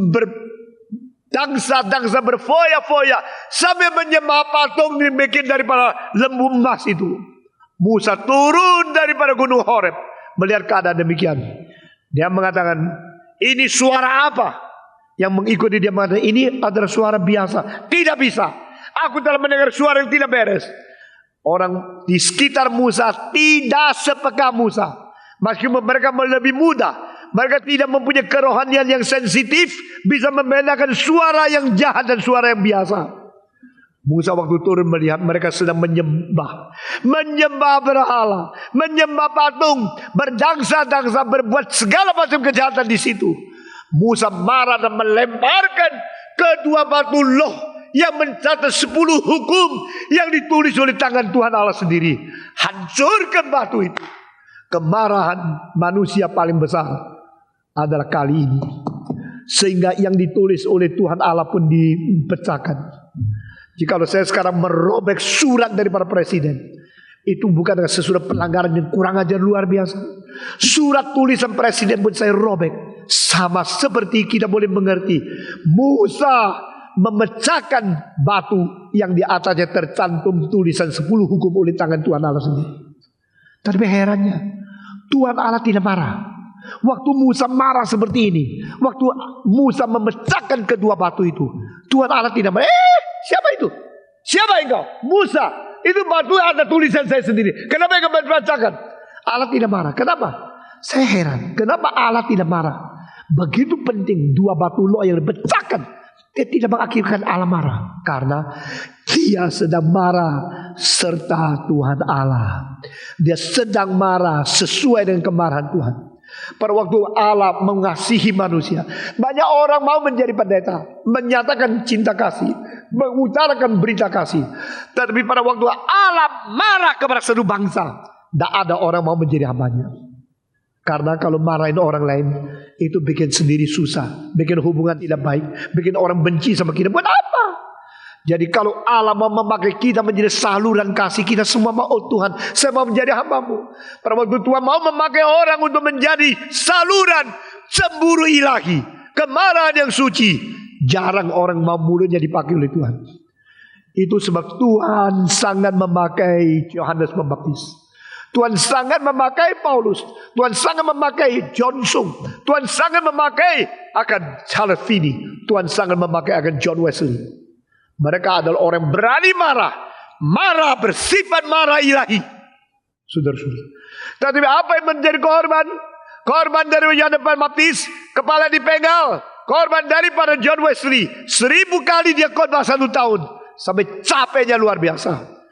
berdangsa-dangsa berfoya-foya sampai menyembah patung dibikin daripada lembu emas itu. Musa turun daripada gunung Horeb melihat keadaan demikian. Dia mengatakan, ini suara apa? Yang mengikuti dia mengatakan, ini adalah suara biasa. Tidak bisa. Aku telah mendengar suara yang tidak beres. Orang di sekitar Musa tidak sepeka Musa. Meskipun mereka lebih muda, mereka tidak mempunyai kerohanian yang sensitif, bisa membedakan suara yang jahat dan suara yang biasa. Musa waktu turun melihat mereka sedang menyembah berhala, menyembah patung, berdangsa-dangsa, berbuat segala macam kejahatan di situ. Musa marah dan melemparkan kedua batu loh yang mencatat 10 hukum yang ditulis oleh tangan Tuhan Allah sendiri. Hancurkan batu itu. Kemarahan manusia paling besar adalah kali ini, sehingga yang ditulis oleh Tuhan Allah pun dipecahkan. Jikalau saya sekarang merobek surat daripada presiden, itu bukan sesuatu pelanggaran yang kurang ajar luar biasa. Surat tulisan presiden pun saya robek. Sama seperti kita boleh mengerti, Musa memecahkan batu yang di atasnya tercantum tulisan 10 hukum oleh tangan Tuhan Allah sendiri. Tapi herannya, Tuhan Allah tidak marah. Waktu Musa marah seperti ini, waktu Musa memecahkan kedua batu itu, Tuhan Allah tidak marah. Siapa itu? Siapa engkau? Musa. Itu batu ada tulisan saya sendiri. Kenapa engkau memecahkan? Allah tidak marah. Kenapa? Saya heran. Kenapa Allah tidak marah? Begitu penting dua batu loh yang dipecahkan. Dia tidak mengakibatkan Allah marah. Karena dia sedang marah serta Tuhan Allah. Dia sedang marah sesuai dengan kemarahan Tuhan. Pada waktu Allah mengasihi manusia, banyak orang mau menjadi pendeta, menyatakan cinta kasih, mengutarakan berita kasih. Tetapi pada waktu Allah marah kepada seluruh bangsa, tidak ada orang mau menjadi hambanya. Karena kalau marahin orang lain, itu bikin sendiri susah, bikin hubungan tidak baik, bikin orang benci sama kita. Buat apa? Jadi kalau Allah mau memakai kita menjadi saluran kasih, kita semua mau, oh Tuhan, saya mau menjadi hambamu. Pada waktu Tuhan mau memakai orang untuk menjadi saluran cemburu ilahi, kemarahan yang suci, jarang orang mau mulutnya dipakai oleh Tuhan. Itu sebab Tuhan sangat memakai Yohanes Pembaptis. Tuhan sangat memakai Paulus. Tuhan sangat memakai John Sung. Tuhan sangat memakai akan Charles Finney. Tuhan sangat memakai akan John Wesley. Mereka adalah orang berani marah. Marah bersifat marah ilahi. Saudara-saudara. Tetapi apa yang menjadi korban? Korban dari Yohanes Pembaptis, kepala dipenggal. Korban daripada John Wesley, 1000 kali dia khotbah 1 tahun. Sampai capeknya luar biasa.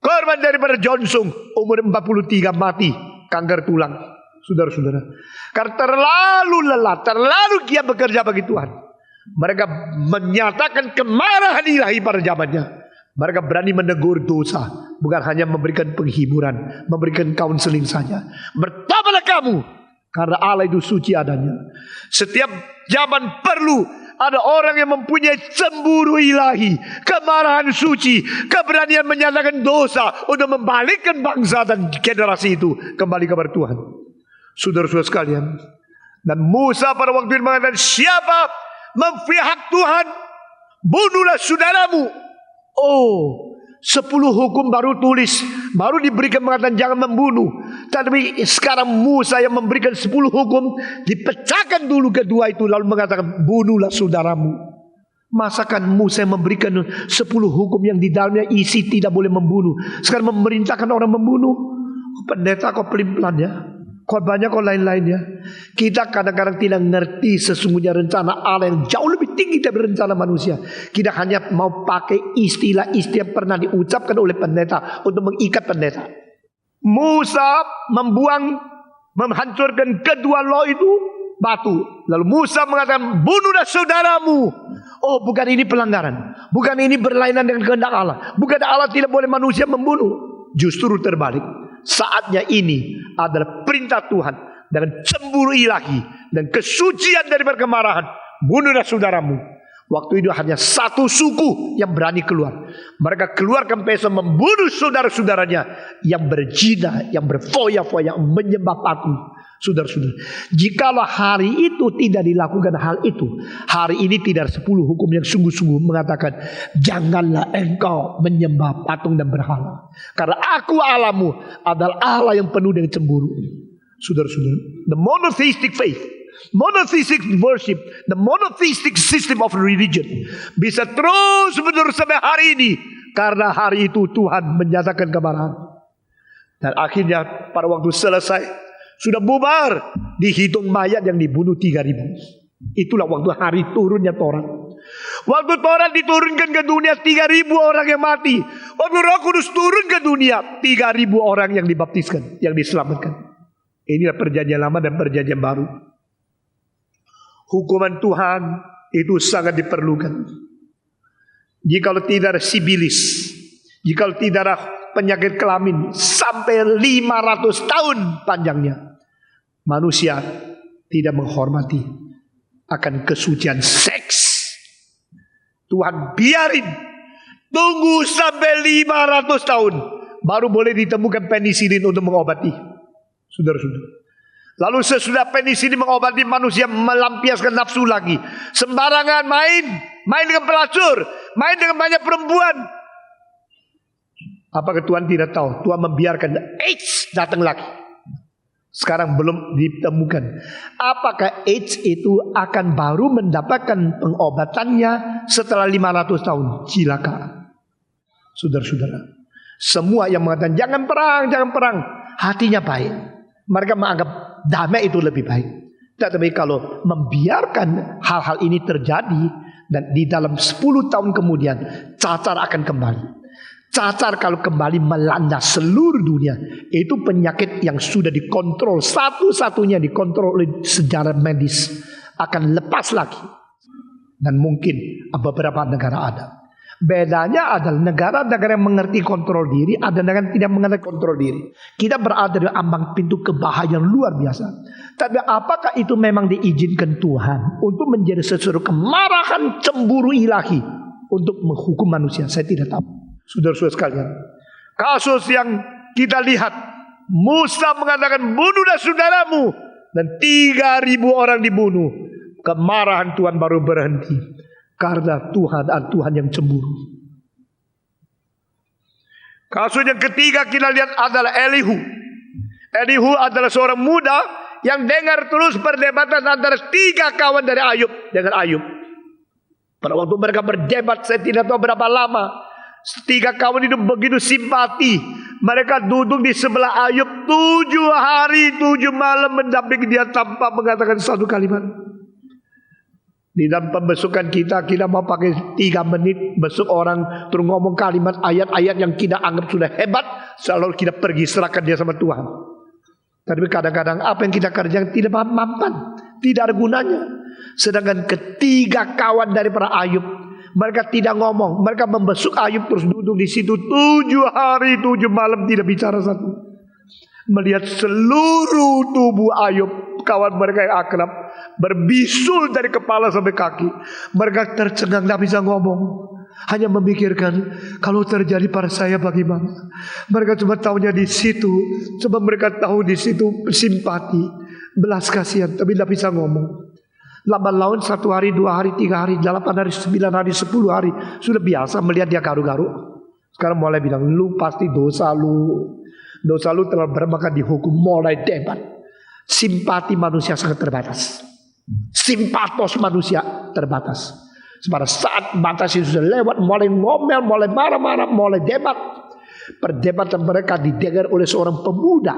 Korban daripada John Sung, umur 43 mati kanker tulang. Saudara-saudara, karena terlalu lelah, terlalu giat bekerja bagi Tuhan, mereka menyatakan kemarahan ilahi pada zamannya. Mereka berani menegur dosa, bukan hanya memberikan penghiburan, memberikan counseling saja. Bertobatlah kamu, karena Allah itu suci adanya. Setiap zaman perlu ada orang yang mempunyai cemburu ilahi, kemarahan suci, keberanian menyatakan dosa untuk membalikkan bangsa dan generasi itu kembali kepada Tuhan. Saudara-saudara sekalian, dan Musa pada waktu itu mengatakan, siapa memfihak Tuhan, bunuhlah saudaramu. Oh, 10 hukum baru tulis, baru diberikan mengatakan jangan membunuh. Tapi sekarang Musa yang memberikan 10 hukum, dipecahkan dulu kedua itu, lalu mengatakan bunuhlah saudaramu. Masakan Musa yang memberikan 10 hukum yang di dalamnya isi tidak boleh membunuh, sekarang memerintahkan orang membunuh? Pendeta kok pelin-pelan ya, kok banyak kok lain-lainnya. Kita kadang-kadang tidak ngerti sesungguhnya rencana Allah yang jauh lebih tinggi dari rencana manusia. Kita hanya mau pakai istilah-istilah yang pernah diucapkan oleh pendeta untuk mengikat pendeta. Musa menghancurkan kedua loh itu batu. Lalu Musa mengatakan bunuhlah saudaramu. Oh, bukan ini pelanggaran, bukan ini berlainan dengan kehendak Allah, bukan Allah tidak boleh manusia membunuh. Justru terbalik, saatnya ini adalah perintah Tuhan dengan cemburu ilahi dan kesucian dari kemarahan. Bunuhlah saudaramu. Waktu itu hanya satu suku yang berani keluar. Mereka keluarkan pesta membunuh saudara-saudaranya yang berzina, yang berfoya-foya, yang menyembah patung. Saudara-saudara, jikalau hari itu tidak dilakukan hal itu, hari ini tidak ada 10 hukum yang sungguh-sungguh mengatakan janganlah engkau menyembah patung dan berhala, karena aku Allahmu adalah Allah yang penuh dengan cemburu. Saudara-saudara, the monotheistic faith, monotheistic worship, the monotheistic system of religion bisa terus menerus sampai hari ini, karena hari itu Tuhan menyatakan kemarahan. Dan akhirnya pada waktu selesai, sudah bubar, dihitung mayat yang dibunuh 3.000. Itulah waktu hari turunnya Taurat. Waktu Taurat diturunkan ke dunia, 3.000 orang yang mati. Waktu Roh Kudus turun ke dunia, 3.000 orang yang dibaptiskan, yang diselamatkan. Inilah perjanjian lama dan perjanjian baru. Hukuman Tuhan itu sangat diperlukan. Jikalau tidak ada sibilis, jikalau tidak ada penyakit kelamin sampai 500 tahun panjangnya, manusia tidak menghormati akan kesucian seks. Tuhan biarin, tunggu sampai 500 tahun baru boleh ditemukan penisilin untuk mengobati. Saudara-saudara, lalu sesudah penisilin mengobati, manusia melampiaskan nafsu lagi, sembarangan main dengan pelacur, main dengan banyak perempuan. Apakah Tuhan tidak tahu? Tuhan membiarkan AIDS datang lagi. Sekarang belum ditemukan. Apakah AIDS itu akan baru mendapatkan pengobatannya setelah 500 tahun? Cilaka. Saudara-saudara, semua yang mengatakan jangan perang, hatinya baik. Mereka menganggap damai itu lebih baik. Tetapi kalau membiarkan hal-hal ini terjadi, dan di dalam 10 tahun kemudian cacar akan kembali. Cacar kalau kembali melanda seluruh dunia, itu penyakit yang sudah dikontrol, satu-satunya dikontrol oleh sejarah medis, akan lepas lagi. Dan mungkin beberapa negara ada. Bedanya adalah negara-negara yang mengerti kontrol diri, ada negara yang tidak mengerti kontrol diri. Kita berada di ambang pintu kebahayaan luar biasa. Tapi apakah itu memang diizinkan Tuhan untuk menjadi sesuatu kemarahan cemburu ilahi untuk menghukum manusia? Saya tidak tahu. Saudara-saudara sekalian, kasus yang kita lihat, Musa mengatakan bunuhlah saudaramu, dan 3.000 orang dibunuh. Kemarahan Tuhan baru berhenti, karena Tuhan adalah Tuhan yang cemburu. Kasus yang ketiga kita lihat adalah Elihu. Elihu adalah seorang muda yang dengar terus perdebatan antara 3 kawan dari Ayub dengan Ayub. Pada waktu mereka berdebat, saya tidak tahu berapa lama, 3 kawan itu begitu simpati. Mereka duduk di sebelah Ayub 7 hari 7 malam mendampingi dia tanpa mengatakan satu kalimat. Di dalam pembesukan kita mau pakai 3 menit besuk orang, terus ngomong kalimat ayat-ayat yang kita anggap sudah hebat, selalu kita pergi serahkan dia sama Tuhan. Tapi kadang-kadang apa yang kita kerjakan tidak mampan, tidak ada gunanya. Sedangkan ketiga kawan daripada Ayub, mereka tidak ngomong, mereka membesuk Ayub terus duduk di situ 7 hari 7 malam tidak bicara satu. Melihat seluruh tubuh Ayub, kawan mereka yang akrab, berbisul dari kepala sampai kaki. Mereka tercengang, tidak bisa ngomong, hanya memikirkan kalau terjadi pada saya bagaimana. Mereka cuma tahunya di situ, coba mereka tahu di situ simpati, belas kasihan, tapi tidak bisa ngomong. Lambat laun 1 hari, 2 hari, 3 hari, 8 hari, 9 hari, 10 hari, sudah biasa melihat dia garu-garu. Sekarang mulai bilang, lu pasti dosa lu telah bermaka dihukum. Mulai debat. Simpati manusia sangat terbatas. Simpatos manusia terbatas. Pada saat batas itu sudah lewat, mulai ngomel, mulai marah-marah, mulai debat. Perdebatan mereka didengar oleh seorang pemuda.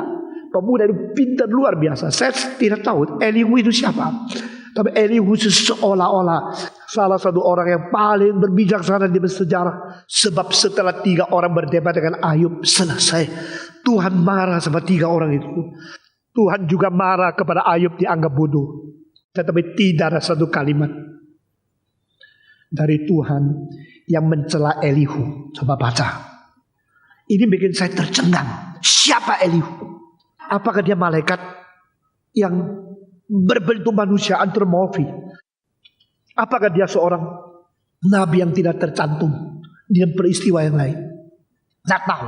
Pemuda itu pintar luar biasa. Saya tidak tahu Elihu itu siapa. Tapi Elihu seolah-olah salah satu orang yang paling berbijaksana di sejarah. Sebab setelah 3 orang berdebat dengan Ayub, selesai. Tuhan marah sama 3 orang itu. Tuhan juga marah kepada Ayub, dianggap bodoh. Tetapi tidak ada satu kalimat dari Tuhan yang mencela Elihu. Coba baca. Ini bikin saya tercengang. Siapa Elihu? Apakah dia malaikat yang berbentuk manusia antropomorfi? Apakah dia seorang nabi yang tidak tercantum di peristiwa yang lain? Tidak tahu.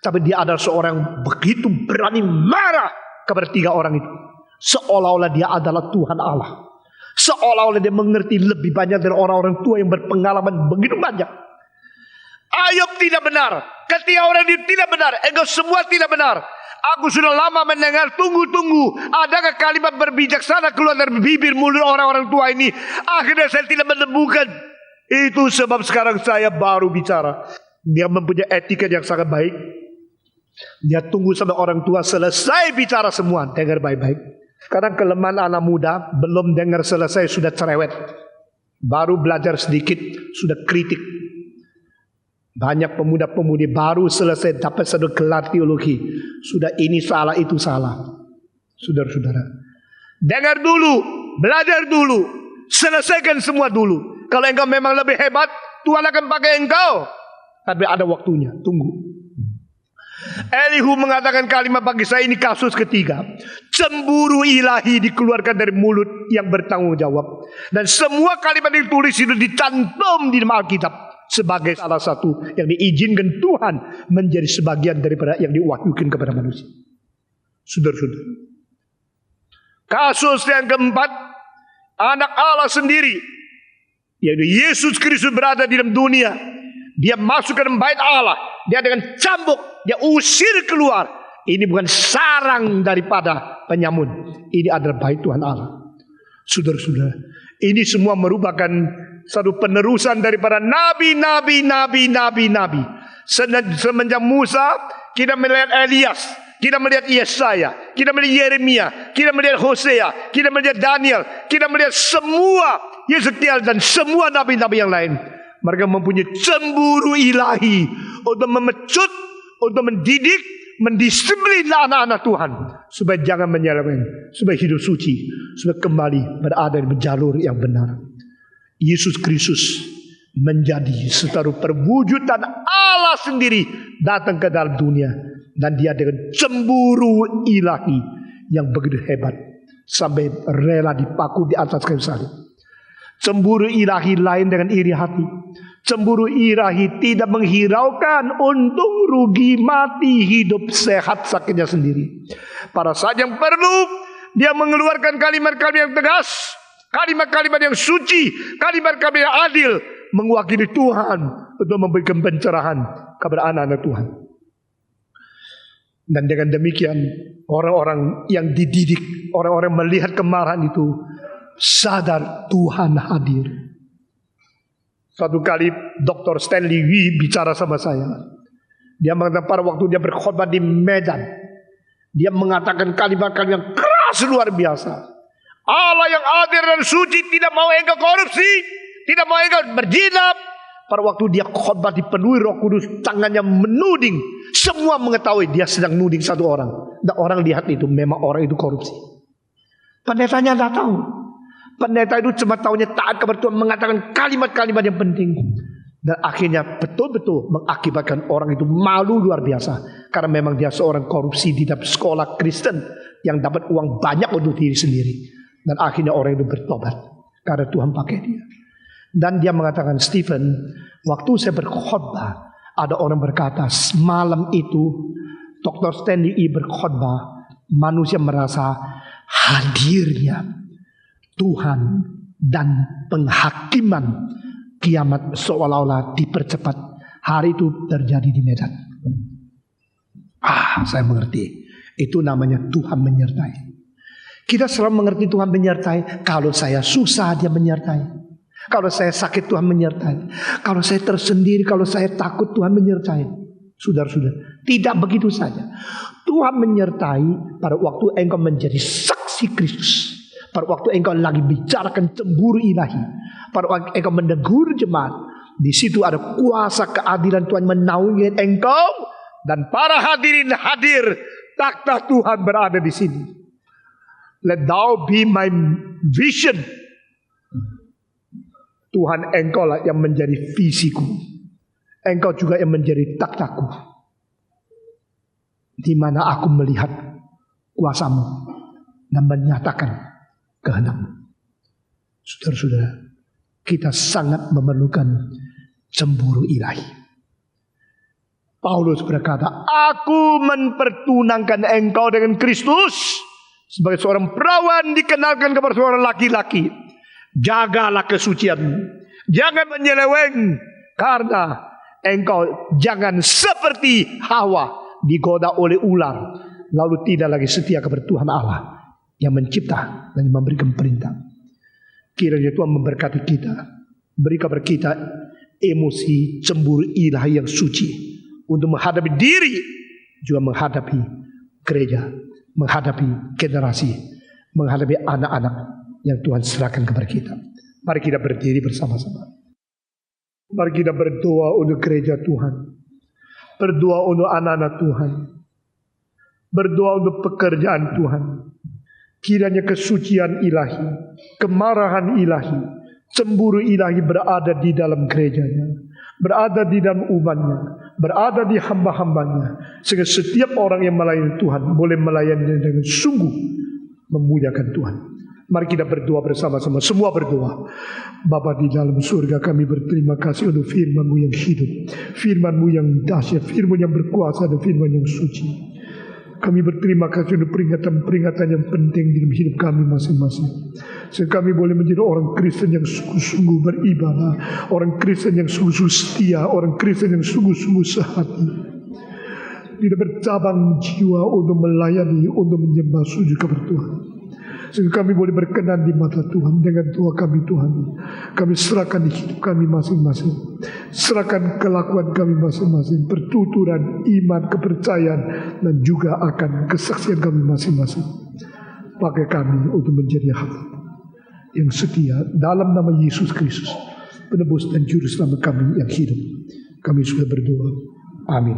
Tapi dia adalah seorang yang begitu berani marah kepada 3 orang itu. Seolah-olah dia adalah Tuhan Allah. Seolah-olah dia mengerti lebih banyak dari orang-orang tua yang berpengalaman begitu banyak. Ayub tidak benar. Ketika orang itu tidak benar, engkau semua tidak benar. Aku sudah lama mendengar, tunggu. Adakah kalimat berbijaksana keluar dari bibir mulut orang-orang tua ini? Akhirnya saya tidak menemukan. Itu sebab sekarang saya baru bicara. Dia mempunyai etika yang sangat baik. Dia tunggu sampai orang tua selesai bicara semua. Dengar baik-baik. Karena kelemahan anak muda, belum dengar selesai sudah cerewet. Baru belajar sedikit, sudah kritik. Banyak pemuda-pemudi baru selesai dapat satu gelar teologi. Sudah ini salah, itu salah. Saudara-saudara, dengar dulu, belajar dulu, selesaikan semua dulu. Kalau engkau memang lebih hebat, Tuhan akan pakai engkau. Tapi ada waktunya, tunggu. Elihu mengatakan kalimat bagi saya ini kasus ketiga. Cemburu ilahi dikeluarkan dari mulut yang bertanggung jawab. Dan semua kalimat yang ditulis itu dicantum di dalam Alkitab sebagai salah satu yang diizinkan Tuhan menjadi sebagian daripada yang diwahyukan kepada manusia. Saudara-saudara, kasus yang keempat, anak Allah sendiri, yaitu Yesus Kristus berada di dalam dunia. Dia masuk ke dalam bait Allah. Dia dengan cambuk, dia usir keluar. Ini bukan sarang daripada penyamun. Ini adalah bait Tuhan Allah. Saudara-saudara, ini semua merupakan satu penerusan daripada nabi. Semenjak Musa, kita melihat Elias, kita melihat Yesaya, kita melihat Yeremia, kita melihat Hosea, kita melihat Daniel, kita melihat semua Yeskiel dan semua nabi-nabi yang lain. Mereka mempunyai cemburu ilahi untuk memecut, untuk mendidik, mendisiplin anak-anak Tuhan supaya jangan menyeleweng, supaya hidup suci, supaya kembali berada di jalur yang benar. Yesus Kristus menjadi satu perwujudan Allah sendiri datang ke dalam dunia, dan dia dengan cemburu ilahi yang begitu hebat sampai rela dipaku di atas kayu salib. Cemburu ilahi lain dengan iri hati. Cemburu ilahi tidak menghiraukan untung rugi mati hidup sehat sakitnya sendiri. Pada saat yang perlu, dia mengeluarkan kalimat-kalimat yang tegas, kalimat-kalimat yang suci, kalimat-kalimat yang adil, mewakili Tuhan untuk memberikan pencerahan kepada anak-anak Tuhan. Dan dengan demikian, orang-orang yang dididik, orang-orang melihat kemarahan itu, sadar Tuhan hadir. Satu kali Dr. Stanley Wee bicara sama saya. Dia mengatakan pada waktu dia berkhotbah di Medan, dia mengatakan kalimat-kalimat yang keras luar biasa. Allah yang adil dan suci tidak mau engkau korupsi, tidak mau engkau berjinah. Pada waktu dia khotbah dipenuhi Roh Kudus, tangannya menuding. Semua mengetahui dia sedang nuding satu orang. Dan orang lihat itu memang orang itu korupsi. Pendetanya tidak tahu. Pendeta itu cuma tahunya taat kepada Tuhan, mengatakan kalimat-kalimat yang penting. Dan akhirnya betul-betul mengakibatkan orang itu malu luar biasa. Karena memang dia seorang korupsi di dalam sekolah Kristen yang dapat uang banyak untuk diri sendiri. Dan akhirnya orang itu bertobat karena Tuhan pakai dia. Dan dia mengatakan, Stephen, waktu saya berkhotbah, ada orang berkata, malam itu Dr. Stanley E. berkhotbah, manusia merasa hadirnya Tuhan dan penghakiman kiamat seolah-olah dipercepat Hari itu terjadi di Medan. Saya mengerti. Itu namanya Tuhan menyertai. Kita selalu mengerti Tuhan menyertai. Kalau saya susah, Dia menyertai. Kalau saya sakit, Tuhan menyertai. Kalau saya tersendiri, kalau saya takut, Tuhan menyertai. Saudara-saudara, tidak begitu saja. Tuhan menyertai pada waktu engkau menjadi saksi Kristus. Pada waktu engkau lagi bicarakan cemburu ilahi. Pada waktu engkau menegur jemaat. Di situ ada kuasa keadilan Tuhan menaungi engkau. Dan para hadirin hadir. Takhta Tuhan berada di sini. Let thou be my vision. Tuhan, engkau lah yang menjadi visiku. Engkau juga yang menjadi takhtaku. Di mana aku melihat kuasamu dan menyatakan kehendakmu. Saudara-saudara, kita sangat memerlukan cemburu ilahi. Paulus berkata, aku mempertunangkan engkau dengan Kristus. Sebagai seorang perawan dikenalkan kepada seorang laki-laki. Jagalah kesucianmu. Jangan menyeleweng. Karena engkau jangan seperti Hawa digoda oleh ular. Lalu tidak lagi setia kepada Tuhan Allah yang mencipta dan memberikan perintah. Kiranya Tuhan memberkati kita. Beri kepada kita emosi cemburu ilahi yang suci. Untuk menghadapi diri. Juga menghadapi gereja. Menghadapi generasi. Menghadapi anak-anak yang Tuhan serahkan kepada kita. Mari kita berdiri bersama-sama. Mari kita berdoa untuk gereja Tuhan. Berdoa untuk anak-anak Tuhan. Berdoa untuk pekerjaan Tuhan. Kiranya kesucian ilahi, kemarahan ilahi, cemburu ilahi berada di dalam gerejanya. Berada di dalam umatnya. Berada di hamba-hambanya. Sehingga setiap orang yang melayani Tuhan boleh melayani dengan sungguh memuliakan Tuhan. Mari kita berdoa bersama-sama. Semua berdoa. Bapa di dalam surga, kami berterima kasih untuk firman-Mu yang hidup. Firman-Mu yang dahsyat. Firman yang berkuasa dan firman yang suci. Kami berterima kasih untuk peringatan-peringatan yang penting dalam hidup kami masing-masing. Sehingga kami boleh menjadi orang Kristen yang sungguh-sungguh beribadah. Orang Kristen yang sungguh-sungguh setia. Orang Kristen yang sungguh-sungguh sehati. Tidak bercabang jiwa untuk melayani, untuk menyembah sujud kepada Tuhan. Sehingga kami boleh berkenan di mata Tuhan. Dengan doa kami Tuhan, kami serahkan hidup kami masing-masing. Serahkan kelakuan kami masing-masing. Pertuturan, iman, kepercayaan, dan juga akan kesaksian kami masing-masing. Pakai kami untuk menjadi hamba yang setia dalam nama Yesus Kristus, penebus dan juru selamat kami yang hidup. Kami sudah berdoa. Amin.